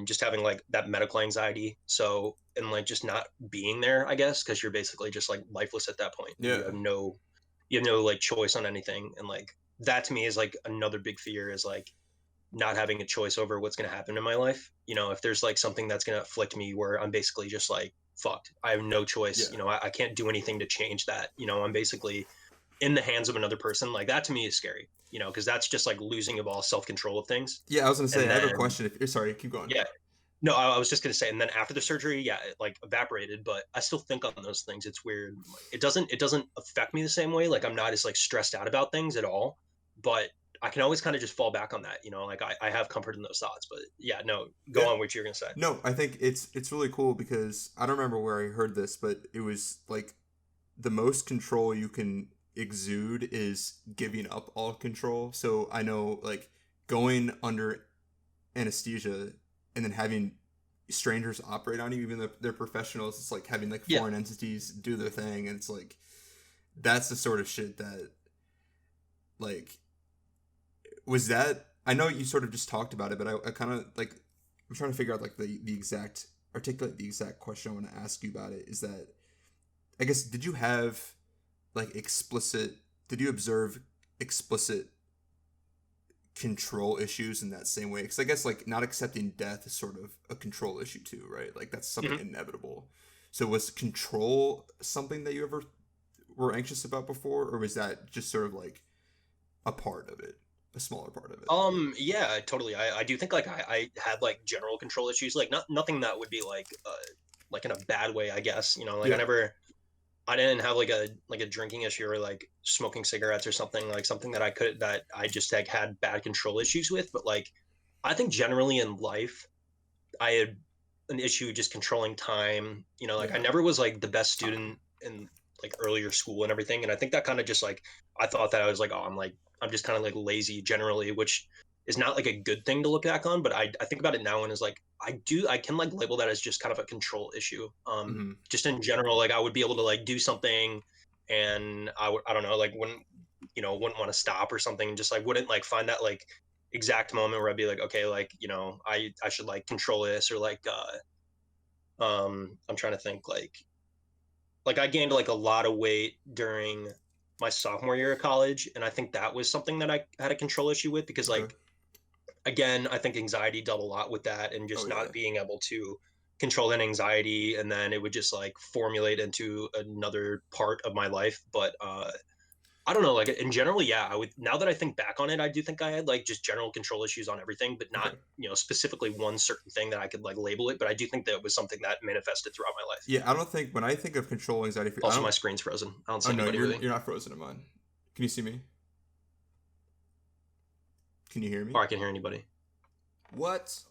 Just having like that medical anxiety, so and like just not being there, I guess, because you're basically just like lifeless at that point. yeah, You have no like choice on anything, and like that to me is like another big fear, is like not having a choice over what's going to happen in my life. If there's like something that's going to afflict me where I'm basically just like fucked, I have no choice. yeah. I can't do anything to change that. I'm basically in the hands of another person. Like that to me is scary, because that's just like losing of all self-control of things. Yeah, I was gonna say And I have a then question. If you're sorry, keep going. yeah, no, I was just gonna say, and then after the surgery, yeah, it like evaporated, but I still think on those things. It's weird. Like, it doesn't affect me the same way. Like I'm not as like stressed out about things at all, but I can always kind of just fall back on that. Like I have comfort in those thoughts. But yeah, no, go Yeah. on what you're gonna say. No, I think it's really cool because I don't remember where I heard this, but it was like the most control you can exude is giving up all control. So I know like going under anesthesia and then having strangers operate on you, even though they're professionals, it's like having like Yeah. foreign entities do their thing, and it's like that's the sort of shit that like was that I know you sort of just talked about it, but I kind of like I'm trying to figure out like the exact articulate the exact question I want to ask you about it is that I guess did you have like explicit did you observe explicit control issues in that same way because I guess like not accepting death is sort of a control issue too, right? Like that's something Hmm. inevitable. So was control something that you ever were anxious about before, or was that just sort of like a part of it, a smaller part of it? Yeah, totally. I do think like I had like general control issues, like nothing that would be like in a bad way, I guess. Like Yeah. I didn't have like a drinking issue or like smoking cigarettes or something, like something that I just like had bad control issues with. But like I think generally in life I had an issue just controlling time. Like I Yeah. never was like the best Time. student in like earlier school and everything. And I think that kind of just like I thought that I was like, oh, I'm just kind of like lazy generally, which is not like a good thing to look back on. But I think about it now and is like I can like label that as just kind of a control issue. Mm-hmm. Just in general, like I would be able to like do something, and I don't know, like wouldn't want to stop or something, and just like wouldn't like find that like exact moment where I'd be like, okay, like I should like control this, or like I'm trying to think, like I gained like a lot of weight during my sophomore year of college, and I think that was something that I had a control issue with, because Okay. like again, I think anxiety dealt a lot with that, and Oh just yeah. not being able to control that anxiety, and then it would just like formulate into another part of my life. But I don't know, like in general, yeah, I would, now that I think back on it, I do think I had like just general control issues on everything, but not, Okay. specifically one certain thing that I could like label it. But I do think that was something that manifested throughout my life. Yeah, I don't think when I think of control anxiety, I Also, don't. my screen's frozen. I don't Oh see no, anybody moving. you're not frozen in mine. Can you see me? Can you hear me? Or I can hear anybody. What?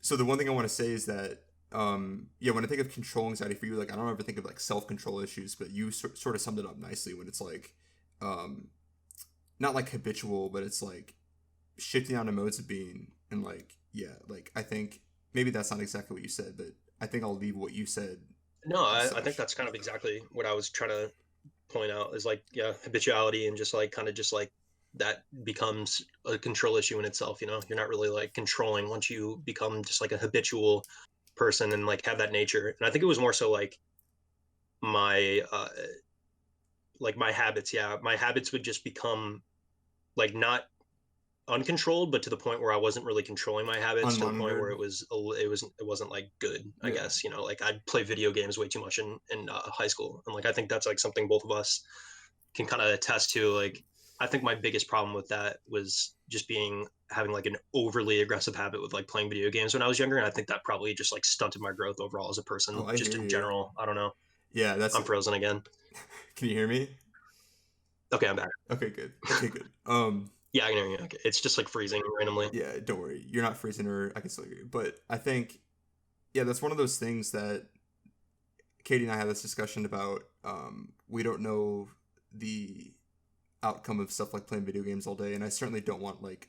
So the one thing I want to say is that yeah, when I think of control anxiety for you, like I don't ever think of like self control issues, but you sort of summed it up nicely when it's like um not like habitual, but it's like shifting onto modes of being and like yeah, like I think maybe that's not exactly what you said, but I think I'll leave what you said No, as I think such. that's kind of exactly what I was trying to point out, is like, yeah, habituality, and just like kind of just like that becomes a control issue in itself. You know, you're not really like controlling once you become just like a habitual person and like have that nature. And I think it was more so my like my habits. Yeah, my habits would just become like not uncontrolled, but to the point where I wasn't really controlling my habits, to the point where Unmonitored. it wasn't like good. I Yeah. guess, you know, like I'd play video games way too much in high school, and like I think that's like something both of us can kind of attest to. Like I think my biggest problem with that was just being having like an overly aggressive habit with like playing video games when I was younger, and I think that probably just like stunted my growth overall as a Oh, person, I just hear in you. general. I don't know. Yeah, that's. I'm frozen again. Can you hear me? Okay, I'm back. Okay, good. Okay, good. Yeah, I can hear you. Okay. It's just like freezing randomly. Yeah, don't worry. You're not freezing, or I can still hear you. But I think, yeah, that's one of those things that Katie and I had this discussion about. We don't know the outcome of stuff like playing video games all day, and I certainly don't want like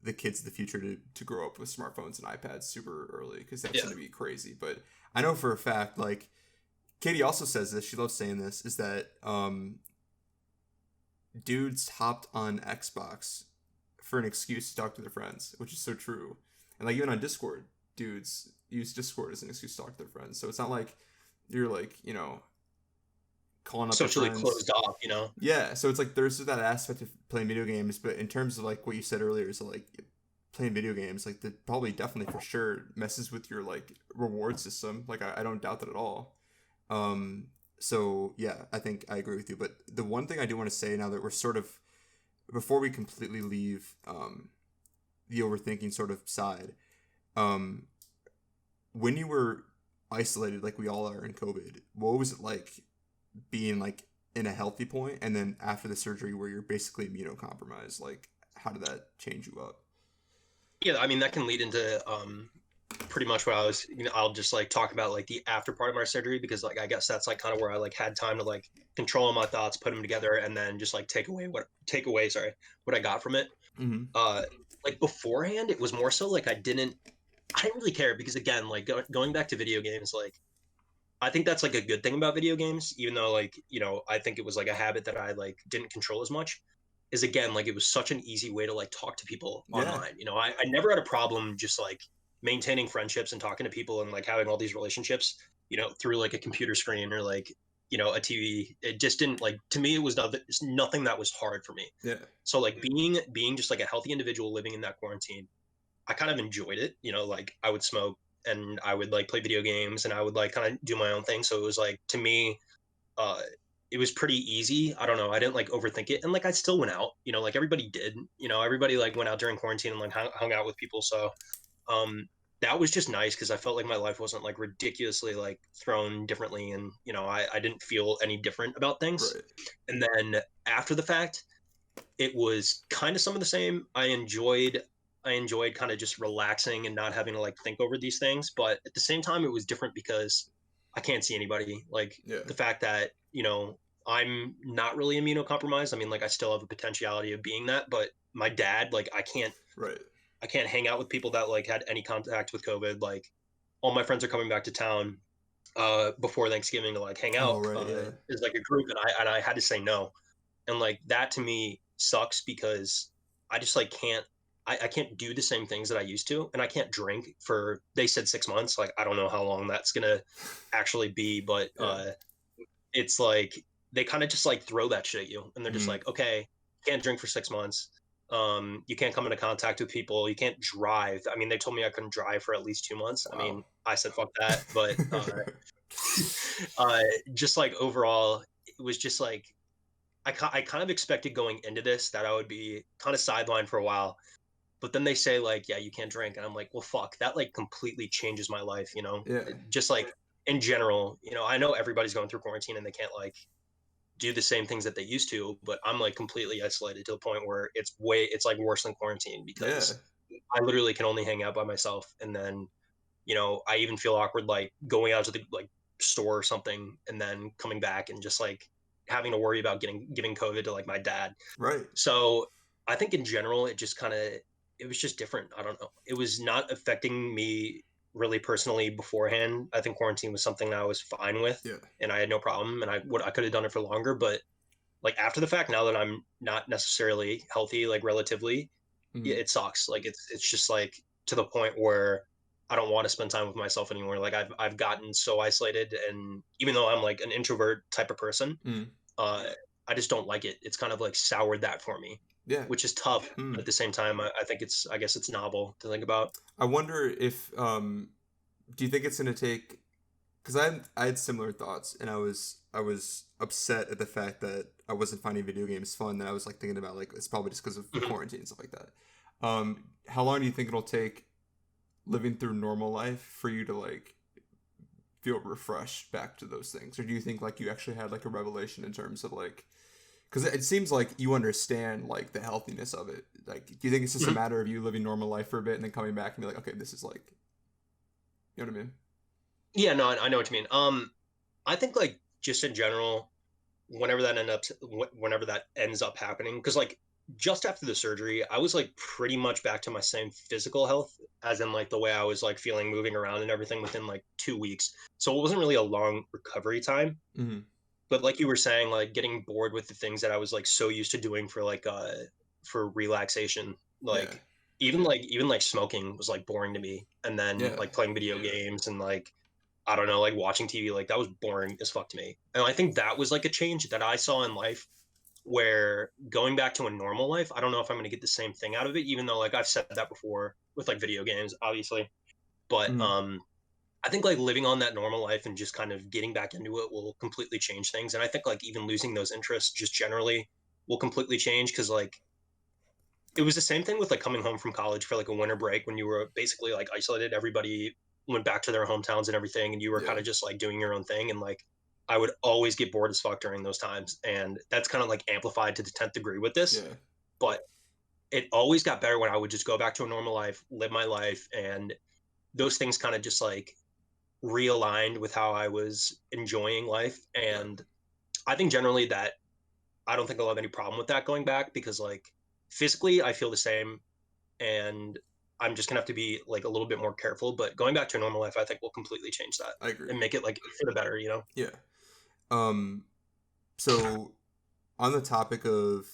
the kids of the future to grow up with smartphones and iPads super early, because that's Yeah. going to be crazy. But I know for a fact, like Katie also says this, she loves saying this, is that dudes hopped on Xbox for an excuse to talk to their friends, which is so true. And like even on Discord, dudes use Discord as an excuse to talk to their friends. So it's not like you're like, calling up your Socially friends. closed off, you know? Yeah, so it's like there's that aspect of playing video games, but in terms of like what you said earlier, is like playing video games, like the probably definitely for sure messes with your like reward system. Like I don't doubt that at all. So yeah, I think I agree with you. But the one thing I do want to say now that we're sort of before we completely leave the overthinking sort of side, um, when you were isolated like we all are in COVID, what was it like being like in a healthy point, and then after the surgery where you're basically immunocompromised? Like, how did that change you up? Yeah, I mean that can lead into pretty much what I was, I'll just like talk about like the after part of my surgery, because like I guess that's like kind of where I like had time to like control my thoughts, put them together, and then just like take away, sorry, what I got from it. Mm-hmm. Uh like beforehand it was more so like I didn't really care, because again, like going back to video games, like I think that's like a good thing about video games, even though like, I think it was like a habit that I like didn't control as much, is again, like it was such an easy way to like talk to people Yeah. online. I never had a problem just like maintaining friendships and talking to people and like having all these relationships, through like a computer screen or like, a TV. It just didn't like, to me, it was nothing that was hard for me. Yeah. So like being just like a healthy individual living in that quarantine, I kind of enjoyed it. Like I would smoke and I would like play video games and I would like kind of do my own thing. So it was like, to me, uh, it was pretty easy. I don't know. I didn't like overthink it. And like I still went out, like everybody did, everybody like went out during quarantine and like hung out with people. So um that was just nice, because I felt like my life wasn't like ridiculously like thrown differently, and I didn't feel any different about things. Right. And then after the fact, it was kind of some of the same. I enjoyed kind of just relaxing and not having to like think over these things, but at the same time it was different because I can't see anybody. Like Yeah. the fact that, I'm not really immunocompromised. I mean, like I still have a potentiality of being that, but my dad, like Right. I can't hang out with people that like had any contact with COVID. Like all my friends are coming back to town before Thanksgiving to like hang Oh, out right. Yeah. as like a group, and I had to say no. And like that to me sucks, because I just like I can't do the same things that I used to, and I can't drink for, they said 6 months. Like I don't know how long that's gonna actually be, but Yeah. it's like they kind of just like throw that shit at you, and they're just Mm-hmm. like, okay, can't drink for 6 months. You can't come into contact with people. You can't drive. I mean, they told me I couldn't drive for at least 2 months. I Wow. mean, I said fuck that, but uh, just like overall, it was just like I kind of expected going into this that I would be kind of sidelined for a while, but then they say like, yeah, you can't drink, and I'm like, well, fuck, that like completely changes my life, Yeah. just like in general, I know everybody's going through quarantine and they can't like do the same things that they used to, but I'm like completely isolated to the point where it's like worse than quarantine, Yeah. because I literally can only hang out by myself, and then I even feel awkward like going out to the like store or something and then coming back and just like having to worry about giving COVID to like my dad. Right. So I think in general it was just different. I don't know. It was not affecting me really personally beforehand. I think quarantine was something that I was fine with Yeah. and I had no problem, and I could have done it for longer, but like after the fact, now that I'm not necessarily healthy, like relatively, Mm-hmm. it sucks. Like it's just like to the point where I don't want to spend time with myself anymore. Like I've gotten so isolated, and even though I'm like an introvert type of person, Mm. uh, I just don't like it. It's kind of like soured that for me, Yeah. which is tough. But Mm. at the same time, I think I guess it's novel to think about. I wonder if do you think it's gonna take? Because I had similar thoughts, and I was upset at the fact that I wasn't finding video games fun. That I was like thinking about like it's probably just because of Mhm. quarantine and stuff like that. How long do you think it'll take living through normal life for you to like feel refreshed back to those things, or do you think like you actually had like a revelation in terms of like because it seems like you understand like the healthiness of it. Like, do you think it's just a Mhm. matter of you living normal life for a bit and then coming back and be like, okay, this is like, you know what I mean? Yeah, no, I know what you mean. I think like just in general, whenever that ends up happening, because like just after the surgery, I was like pretty much back to my same physical health, as in like the way I was like feeling, moving around and everything within like 2 weeks. So it wasn't really a long recovery time. Mm-hmm. But like you were saying, like getting bored with the things that I was like so used to doing for relaxation, Yeah. even like smoking was like boring to me, and then Yeah. like playing video games and like I don't know, like watching TV, like that was boring as fuck to me. And I think that was like a change that I saw in life where going back to a normal life, I don't know if I'm going to get the same thing out of it, even though like I've said that before with like video games, obviously. But Mm-hmm. I think like living on that normal life and just kind of getting back into it will completely change things. And I think like even losing those interests just generally will completely change because like it was the same thing with like coming home from college for like a winter break when you were basically like isolated. Everybody went back to their hometowns and everything, and you were kind Yeah. of just like doing your own thing. And like I would always get bored as fuck during those times, and that's kind of like amplified to the 10th degree with this. Yeah. But it always got better when I would just go back to a normal life, live my life, and those things kind of just like realigned with how I was enjoying life. Right. And I think generally that I don't think I'll have any problem with that going back because like physically I feel the same and I'm just gonna have to be like a little bit more careful. But going back to a normal life, I think will completely change that I agree. and make it like for the better, you know? Yeah. Um, so on the topic of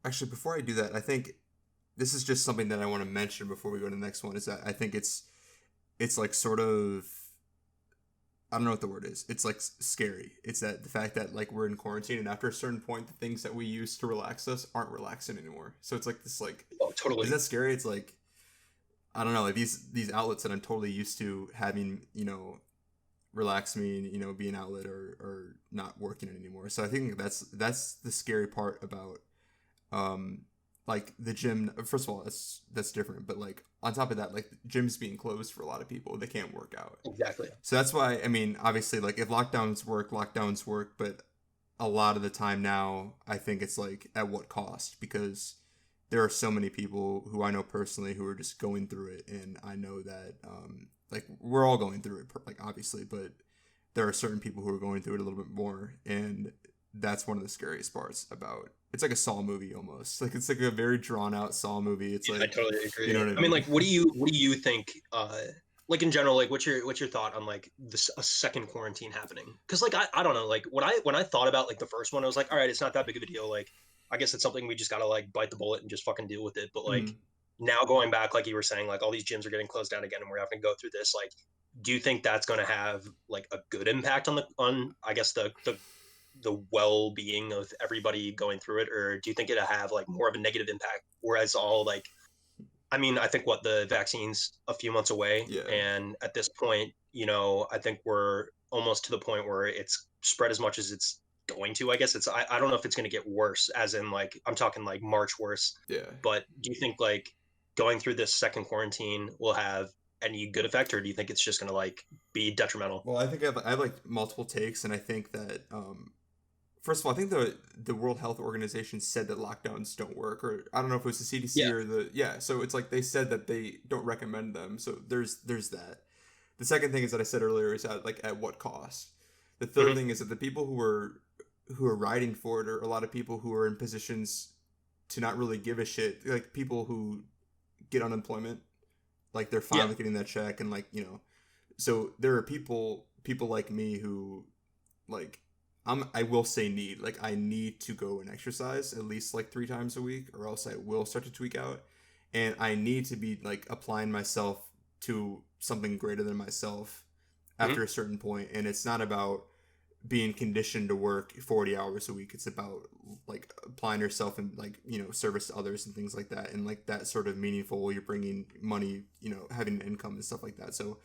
actually, before I do that, I think this is just something that I want to mention before we go to the next one is that I think it's like sort of I don't know what the word is. It's like scary. It's that the fact that like we're in quarantine and after a certain point, the things that we use to relax us aren't relaxing anymore. So it's like this like, Oh, is totally. that scary? It's like I don't know, like these outlets that I'm totally used to having, relax me, and be an outlet or not working it anymore. So I think that's the scary part about um like the gym. First of all, that's different, but like on top of that, like gyms being closed for a lot of people, they can't work out. Exactly. So that's why I mean, obviously, like if lockdowns work, but a lot of the time now, I think it's like at what cost? Because there are so many people who I know personally who are just going through it, and I know that like we're all going through it, like obviously, but there are certain people who are going through it a little bit more, and that's one of the scariest parts about. It's like a Saw movie almost. Like it's like a very drawn out Saw movie. It's Yeah, I like, totally you know agree. what I I mean, mean? like, what do you think? Like in general, like, what's your thought on like this a second quarantine happening? Because like I don't know, like when I thought about like the first one, I was like, all right, it's not that big of a deal. Like, I guess it's something we just gotta like bite the bullet and just fucking deal with it. But like Mm. now going back, like you were saying, like all these gyms are getting closed down again, and we're having to go through this. Like, do you think that's going to have like a good impact on the I guess the well-being of everybody going through it, or do you think it'll have like more of a negative impact? Whereas all like I mean, I think what the vaccine's a few months away, Yeah. and at this point, I think we're almost to the point where it's spread as much as it's going to. I guess I don't know if it's going to get worse, as in like I'm talking like March worse. Yeah. But do you think like going through this second quarantine will have any good effect, or do you think it's just going to like be detrimental? Well, I think I have like multiple takes, and I think that first of all, I think the World Health Organization said that lockdowns don't work, or I don't know if it was the CDC Yeah. or the yeah. So it's like they said that they don't recommend them. So there's that. The second thing is that I said earlier is at what cost. The third Hmm. thing is that the people who are riding for it are a lot of people who are in positions to not really give a shit, like people who get unemployment, like they're Yeah. finally getting that check, and like so there are people like me who like I will say need. Like I need to go and exercise at least like 3 times a week, or else I will start to tweak out. And I need to be like applying myself to something greater than myself Mhm. after a certain point. And it's not about being conditioned to work 40 hours a week. It's about like applying yourself and like, service to others and things like that. And like that sort of meaningful, you're bringing money, having an income and stuff like that. So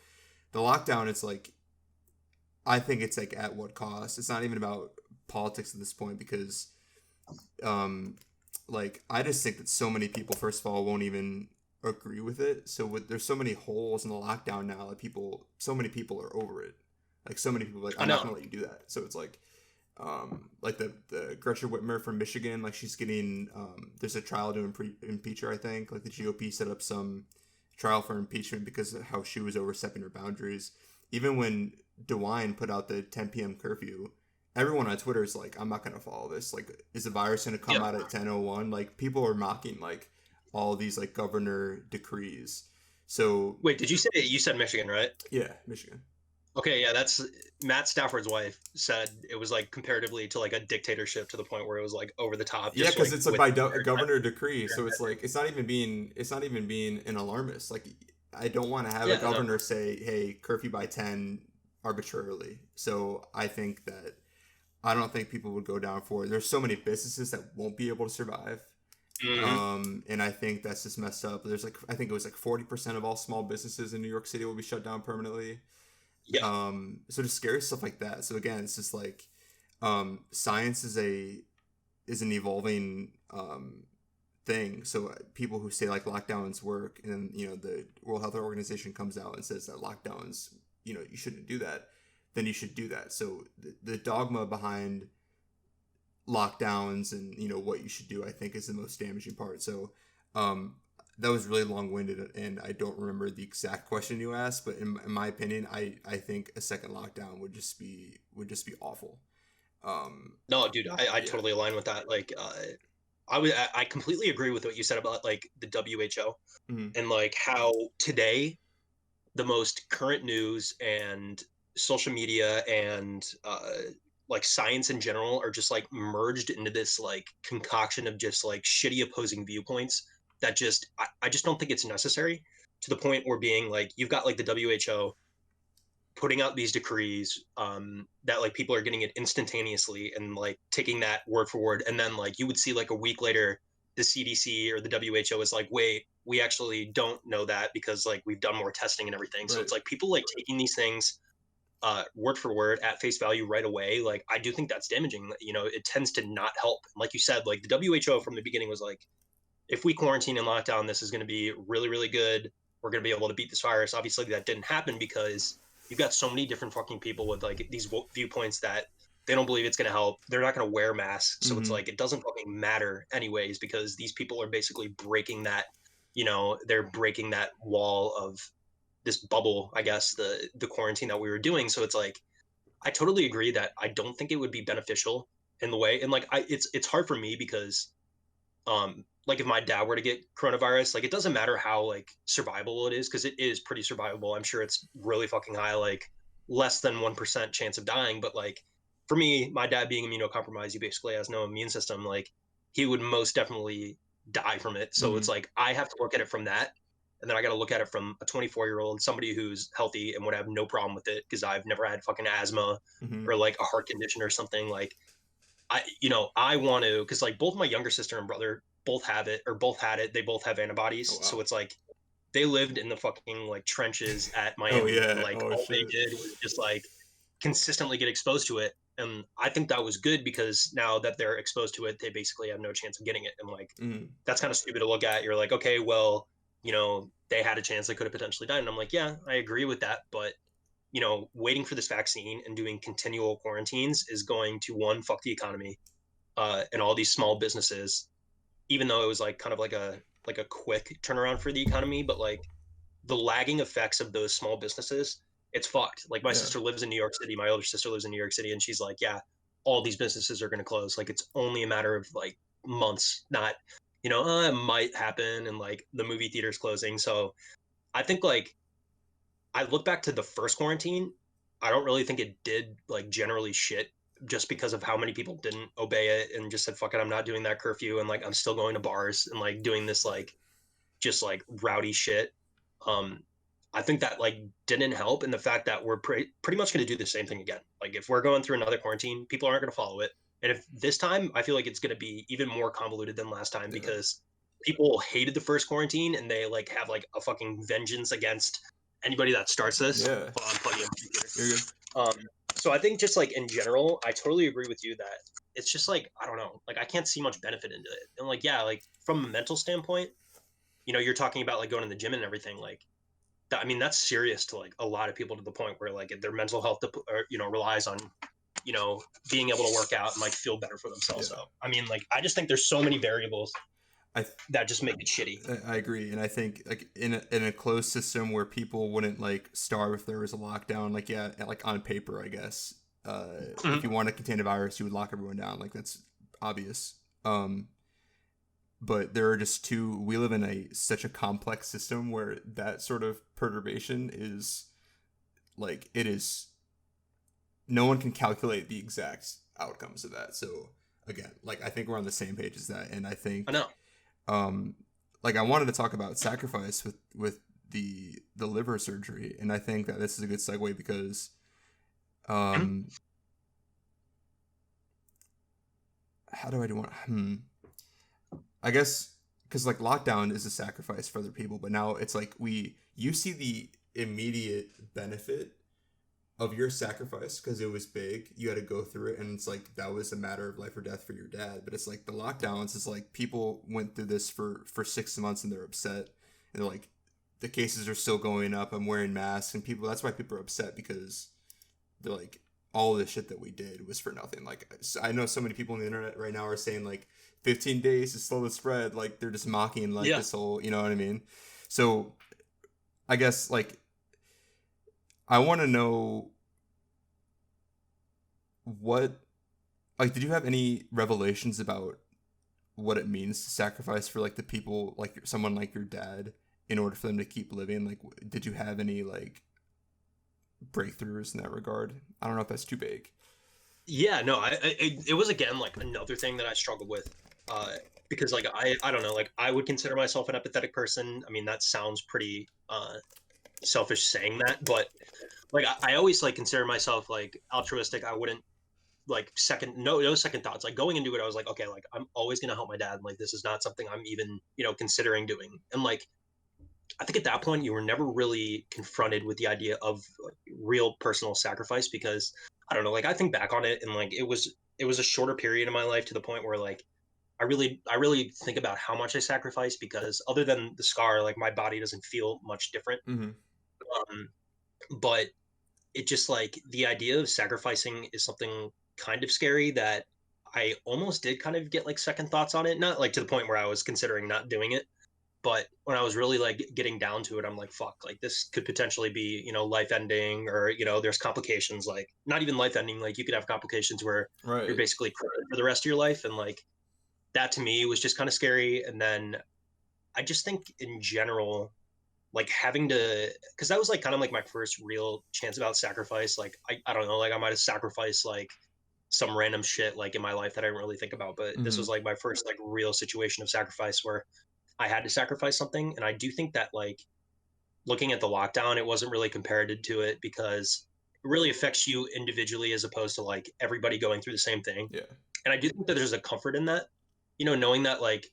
the lockdown, it's like, I think it's like at what cost? It's not even about politics at this point because, um, like I just think that so many people, first of all, won't even agree with it. So there's so many holes in the lockdown now that so many people are over it. Like so many people, are like I I'm not know. gonna let you do that. So it's like the Gretchen Whitmer from Michigan, like she's getting there's a trial to impeach her. I think like the GOP set up some trial for impeachment because of how she was overstepping her boundaries. Even when DeWine put out the 10 p.m. curfew, everyone on Twitter is like, I'm not gonna follow this. Like, is the virus gonna come Yeah. out at 10:01? Like, people are mocking like all these like governor decrees. So Wait, did you said Michigan, right? yeah, Michigan. Okay, yeah, that's Matt Stafford's wife said it was like comparatively to like a dictatorship to the point where it was like over the top, Yeah, just because like it's like with by governor decree, so it's like it's not even being an alarmist. Like I don't want to have a yeah, no, governor say, "Hey, curfew by 10 arbitrarily." So I don't think people would go down for it. There's so many businesses that won't be able to survive, hmm and I think that's just messed up. There's like I think it was like 40% of all small businesses in New York City will be shut down permanently. yeah, So just scary stuff like that. So again, it's just like science is an evolving thing. So people who say like lockdowns work, and then the World Health Organization comes out and says that lockdowns, you shouldn't do that, then you should do that. So the dogma behind lockdowns and what you should do, I think, is the most damaging part. So um, that was really long winded, and I don't remember the exact question you asked, but in my opinion, I think a second lockdown would just be awful. Um, no, dude, I yeah. totally align with that. Like, I completely agree with what you said about like the WHO Mhm. and like how today the most current news and social media and like science in general are just like merged into this like concoction of just like shitty opposing viewpoints that I just don't think it's necessary to the point where being like you've got like the WHO putting out these decrees that like people are getting it instantaneously and like taking that word for word, and then like you would see like a week later the CDC or the WHO is like, wait, we actually don't know that because like we've done more testing and everything. So Right. it's like people like taking these things word for word at face value right away. Like I do think that's damaging. You know, it tends to not help. Like you said, like the WHO from the beginning was like, if we quarantine and lock down, this is going to be really, really good. We're going to be able to beat this virus. Obviously, that didn't happen because you've got so many different fucking people with like these viewpoints that they don't believe it's going to help. They're not going to wear masks. So it's Mm-hmm. like, it doesn't fucking matter anyways, because these people are basically breaking that, they're breaking that wall of this bubble, I guess, the quarantine that we were doing. So it's like, I totally agree that I don't think it would be beneficial in the way. And like, it's hard for me because like if my dad were to get coronavirus, like it doesn't matter how like survivable it is, because it is pretty survivable. I'm sure it's really fucking high, like less than 1% chance of dying. But like for me, my dad being immunocompromised, he basically has no immune system. Like he would most definitely die from it. So Mm-hmm. it's like I have to look at it from that. And then I got to look at it from a 24-year-old, somebody who's healthy and would have no problem with it because I've never had fucking asthma Mm-hmm. or like a heart condition or something. Like I want to, because like both my younger sister and brother both have it or both had it. They both have Oh antibodies. So wow. it's like they lived in the fucking like trenches at Oh Miami, and yeah. like Oh all they shit. did was just like consistently get exposed to it. And I think that was good because now that they're exposed to it, they basically have no chance of getting it. And like Mm. that's kind of stupid to look at. You're like, okay, well, they had a chance, they could have potentially died. And I'm like, yeah, I agree with that. But waiting for this vaccine and doing continual quarantines is going to, one, fuck the economy and all these small businesses, even though it was like kind of like a quick turnaround for the economy, but like the lagging effects of those small businesses, it's fucked. Like my Yeah. sister lives in New York City, my older sister lives in New York City, and she's like, yeah, all these businesses are going to close. Like it's only a matter of like months, not it might happen, and like the movie theaters closing. So I think like I look back to the first quarantine, I don't really think it did like generally shit just because of how many people didn't obey it and just said, fuck it, I'm not doing that curfew. And like, I'm still going to bars and like doing this, like, just like rowdy shit. Um, I think that like didn't help. And the fact that we're pretty much going to do the same thing again. Like if we're going through another quarantine, people aren't going to follow it. And if this time, I feel like it's going to be even more convoluted than last time Yeah. because people hated the first quarantine and they like have like a fucking vengeance against anybody that starts this. Yeah. Hold on, plugging in my computer. You're good. So I think just like in general, I totally agree with you that it's just like, I don't know, like I can't see much benefit into it. And like, yeah, like from a mental standpoint, you know, you're talking about like going to the gym and everything like that. I mean, that's serious to like a lot of people to the point where like their mental health, you know, relies on, you know, being able to work out and like feel better for themselves. Yeah. So, I mean, like, I just think there's so many variables that just make it shitty. I agree, and I think like in a closed system where people wouldn't like starve if there was a lockdown, like yeah, like on paper, I guess. If you want to contain a virus, you would lock everyone down. Like that's obvious. But there are just two. We live in such a complex system where that sort of perturbation is like it is. No one can calculate the exact outcomes of that. So again, like I think we're on the same page as that, and I think I know. Like I wanted to talk about sacrifice with the liver surgery, and I think that this is a good segue because how do I do one? I guess because like lockdown is a sacrifice for other people, but now it's like you see the immediate benefit of your sacrifice because it was big. You had to go through it, and it's like that was a matter of life or death for your dad. But it's like the lockdowns is like people went through this for 6 months and they're upset, and they're like the cases are still going up. I'm wearing masks, and people that's why people are upset because they're like all this shit that we did was for nothing. Like I know so many people on the internet right now are saying like 15 days to slow the spread. Like they're just mocking like this whole, you know what I mean? So I guess like I want to know what, like, did you have any revelations about what it means to sacrifice for like the people, like someone like your dad, in order for them to keep living? Like, did you have any like breakthroughs in that regard? I don't know if that's too big. Yeah, no, it was again like another thing that I struggled with, because like I don't know, like I would consider myself an empathetic person. I mean, that sounds pretty selfish saying that, but like I always like consider myself like altruistic. I wouldn't like no second thoughts. Like going into it, I was like, okay, like I'm always gonna help my dad. Like this is not something I'm even, you know, considering doing. And like I think at that point you were never really confronted with the idea of like, real personal sacrifice because I don't know, like I think back on it and like it was a shorter period in my life to the point where like I really think about how much I sacrificed because other than the scar, like my body doesn't feel much different. Mm-hmm. Um, but it just like the idea of sacrificing is something kind of scary that I almost did kind of get like second thoughts on it. Not like to the point where I was considering not doing it, but when I was really like getting down to it, I'm like, fuck, like this could potentially be, you know, life ending or, you know, there's complications, like not even life ending. Like you could have complications where Right. you're basically crippled for the rest of your life. And like that to me was just kind of scary. And then I just think in general, like having to, because that was like kind of like my first real chance about sacrifice. Like I don't know, like I might have sacrificed like some random shit like in my life that I didn't really think about, but this Mm-hmm. was like my first like real situation of sacrifice where I had to sacrifice something. And I do think that like looking at the lockdown, it wasn't really compared to it because it really affects you individually as opposed to like everybody going through the same thing. Yeah. And I do think that there's a comfort in that, you know, knowing that like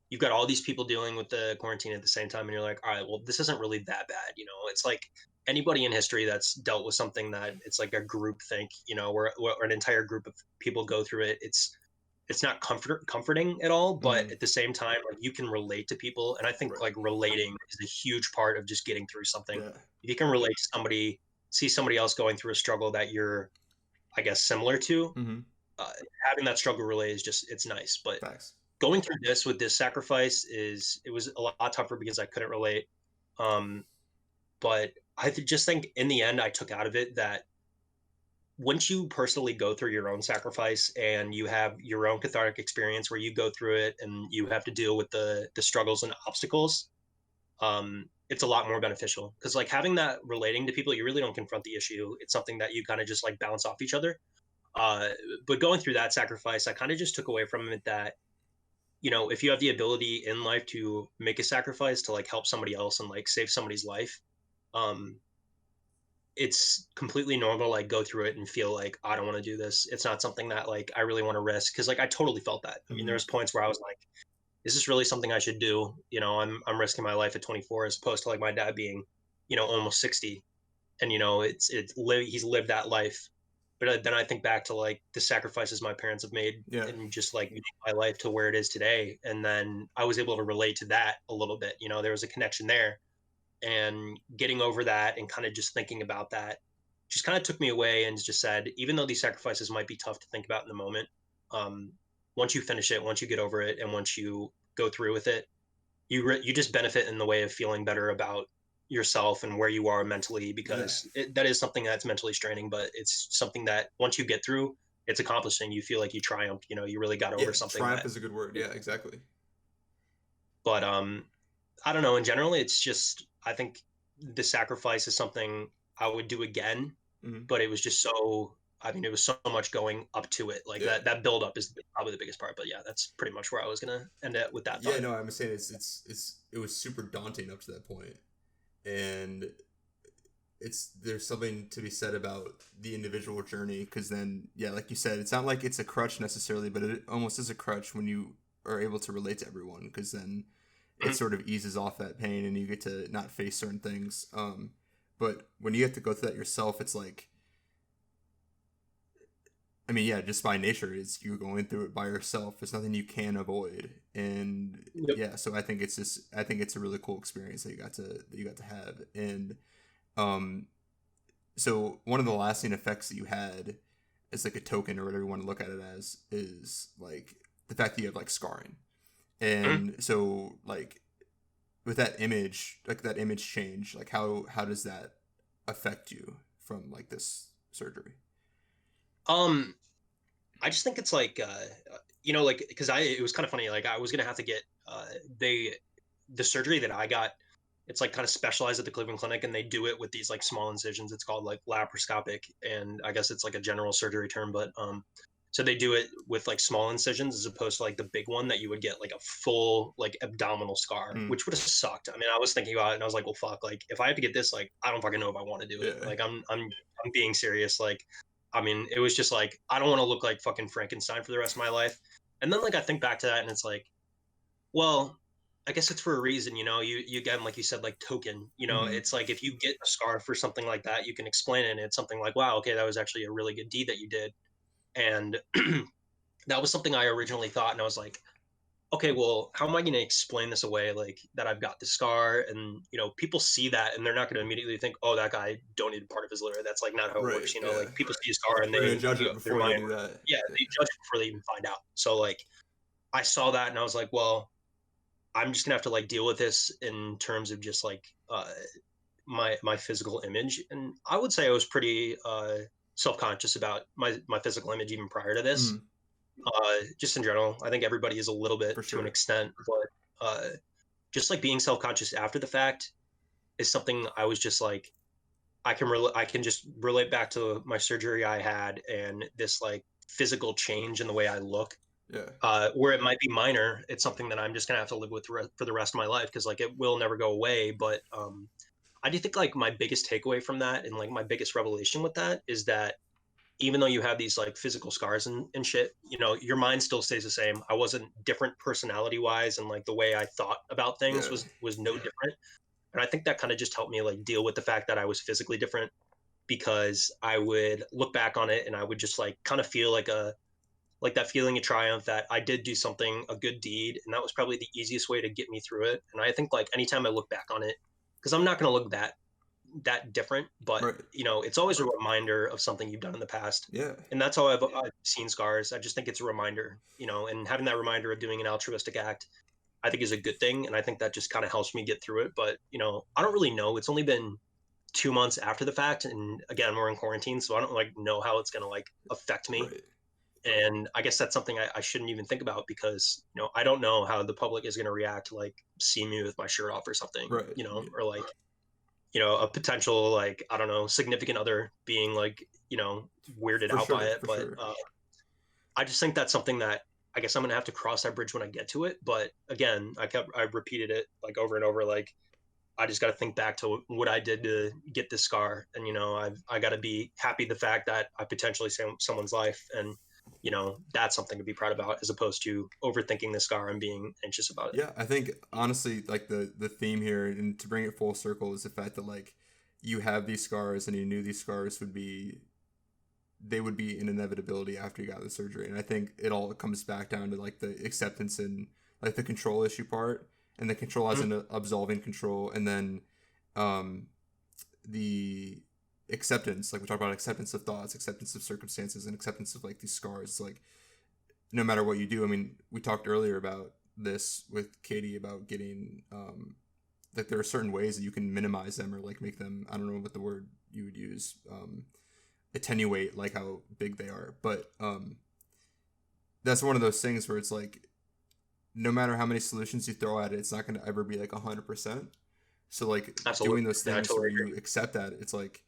you've got all these people dealing with the quarantine at the same time and you're like, all right, well, this isn't really that bad, you know. It's like anybody in history that's dealt with something that it's like a group think, you know, where an entire group of people go through it. It's not comforting at all, but Mm-hmm. at the same time like you can relate to people, and I think Right. like relating is a huge part of just getting through something. Yeah. If you can relate to somebody, see somebody else going through a struggle that you're, I guess, similar to, Mm-hmm. uh, having that struggle relay is just, it's nice. But Facts. going through this with this sacrifice is, it was a lot tougher because I couldn't relate. Um, but just think in the end, I took out of it that once you personally go through your own sacrifice and you have your own cathartic experience where you go through it and you have to deal with the struggles and obstacles, it's a lot more beneficial because like having that relating to people, you really don't confront the issue. It's something that you kind of just like bounce off each other. Uh, but going through that sacrifice, I kind of just took away from it that, if you have the ability in life to make a sacrifice to like help somebody else and like save somebody's life, um, it's completely normal. Like go through it and feel like I don't want to do this. It's not something that like I really want to risk because like I totally felt that. I mean, Mm-hmm. there's points where I was like, is this really something I should do? I'm risking my life at 24 as opposed to like my dad being, almost 60, and he's lived that life. But then I think back to like the sacrifices my parents have made Yeah. and just like made my life to where it is today. And then I was able to relate to that a little bit. There was a connection there, and getting over that and kind of just thinking about that just kind of took me away and just said, even though these sacrifices might be tough to think about in the moment, um, once you finish it, once you get over it, and once you go through with it, you just benefit in the way of feeling better about yourself and where you are mentally, Yeah. because that is something that's mentally straining, but it's something that once you get through, it's accomplishing. You feel like you triumphed. You really got Yeah. over something Triumph that. is a good word. Yeah, exactly. But I don't know. In general, it's just I think the sacrifice is something I would do again, Mm-hmm. but it was just so. I mean, it was so much going up to it. Like Yeah. that build up is probably the biggest part. But yeah, that's pretty much where I was gonna end it with that Yeah, thought. no, I'm saying it was super daunting up to that point, and there's something to be said about the individual journey, because then, yeah, like you said, it's not like it's a crutch necessarily, but it almost is a crutch when you are able to relate to everyone, because then it Mhm. sort of eases off that pain and you get to not face certain things. But when you have to go through that yourself, it's like, I mean, yeah, just by nature, it's you're going through it by yourself. There's nothing you can avoid, and Yep. yeah, so I think it's a really cool experience that you got to have, and um, so one of the lasting effects that you had as like a token or whatever you want to look at it as is like the fact that you have like scarring, Mhm. and so like with that image, like that image change, like how does that affect you from like this surgery? Um, I just think it's like like because I it was kind of funny. Like I was gonna have to get they the surgery that I got. It's like kind of specialized at the Cleveland Clinic, and they do it with these like small incisions. It's called like laparoscopic, and I guess it's like a general surgery term, but so they do it with like small incisions as opposed to like the big one that you would get like a full like abdominal scar, Mm, which would have sucked. I mean, I was thinking about it and I was like, well, fuck, like if I have to get this, like I don't fucking know if I want to do it. yeah, Like I'm being serious. Like, I mean, it was just like I don't want to look like fucking Frankenstein for the rest of my life. And then like I think back to that and it's like, well, I guess it's for a reason, you again, like you said, like token, mm-hmm. it's like if you get a scar for something like that, you can explain it. And it's something like, wow, okay, that was actually a really good deed that you did. And that was something I originally thought. And I was like, okay, well, how am I going to explain this away? Like that I've got the scar and, people see that and they're not going to immediately think, oh, that guy donated part of his liver. That's like not how it Right, works. yeah, Like people see a scar and we're gonna they, judge it their before they mind, do that. yeah, Yeah. they judge it before they even find out. So like I saw that and I was like, well, I'm just gonna have to like deal with this in terms of just like my physical image. And I would say I was pretty self-conscious about my physical image even prior to this. Mm, Just in general, I think everybody is a little bit for to an sure. extent, but just like being self-conscious after the fact is something I was just like I can just relate back to my surgery I had and this like physical change in the way I look, Yeah. where it might be minor. It's something that I'm just gonna have to live with for the rest of my life because like it will never go away. But I do think like my biggest takeaway from that and like my biggest revelation with that is that even though you have these like physical scars and shit, your mind still stays the same. I wasn't different personality wise, and like the way I thought about things Yeah. was no different. And I think that kind of just helped me like deal with the fact that I was physically different, because I would look back on it and I would just like kind of feel like that feeling of triumph that I did do something, a good deed, and that was probably the easiest way to get me through it. And I think like anytime I look back on it, because I'm not going to look that different, but Right. it's always a reminder of something you've done in the past. Yeah. And that's how I've seen scars. I just think it's a reminder, and having that reminder of doing an altruistic act, I think is a good thing. And I think that just kind of helps me get through it. But, I don't really know. It's only been 2 months after the fact. And again, we're in quarantine. So I don't like know how it's going to like affect me. Right. And I guess that's something I shouldn't even think about because, I don't know how the public is going to react to like see me with my shirt off or something, Right. Yeah. or like, a potential, like, I don't know, significant other being like, weirded For out by sure, it. for But sure. I just think that's something that I guess I'm gonna have to cross that bridge when I get to it. But again, I repeated it like over and over. Like, I just got to think back to what I did to get this scar, and I got to be happy the fact that I potentially saved someone's life, and that's something to be proud about, as opposed to overthinking the scar and being anxious about it. Yeah, I think honestly, like the theme here, and to bring it full circle, is the fact that like you have these scars, and you knew these scars would be they would be an inevitability after you got the surgery. And I think it all comes back down to like the acceptance and like the control issue part, and the control as Mhm. an absolving control, and then um, the acceptance, like we talked about acceptance of thoughts, acceptance of circumstances, and acceptance of like these scars. Like no matter what you do, I mean, we talked earlier about this with Katie about getting like there are certain ways that you can minimize them or like make them, I don't know what the word you would use, attenuate like how big they are. But that's one of those things where it's like no matter how many solutions you throw at it, it's not going to ever be like 100%. So like Absolutely. doing those Yeah, I things totally where agree. you accept that, it's like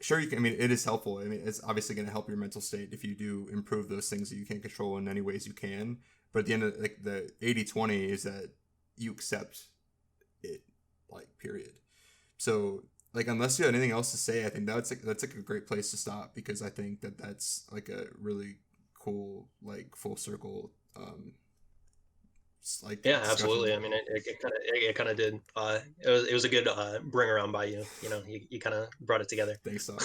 sure you can, I mean it is helpful. I mean it's obviously going to help your mental state if you do improve those things that you can't control in any ways you can. But at the end of like the 80/20 is that you accept it, like period. So like unless you have anything else to say, I think that's like a great place to stop, because I think that that's like a really cool like full circle like Yeah, discussion absolutely. I there. mean, it kind of did. It was a good bring around by you. You kind of brought it together. Thanks, Doc.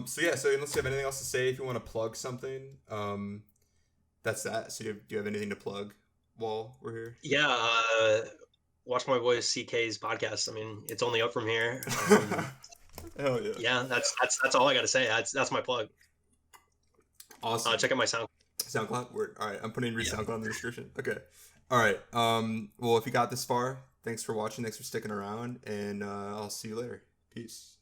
So yeah, so unless you have anything else to say, if you want to plug something, that's that. So do you have anything to plug while we're here? Yeah, watch my boy CK's podcast. I mean, it's only up from here. Hell yeah. Yeah, that's all I got to say. That's my plug. Awesome. Check out my sound. SoundCloud. Word. All right, I'm putting your Yeah. SoundCloud in the description. Okay. All right. Well, if you got this far, thanks for watching. Thanks for sticking around, and I'll see you later. Peace.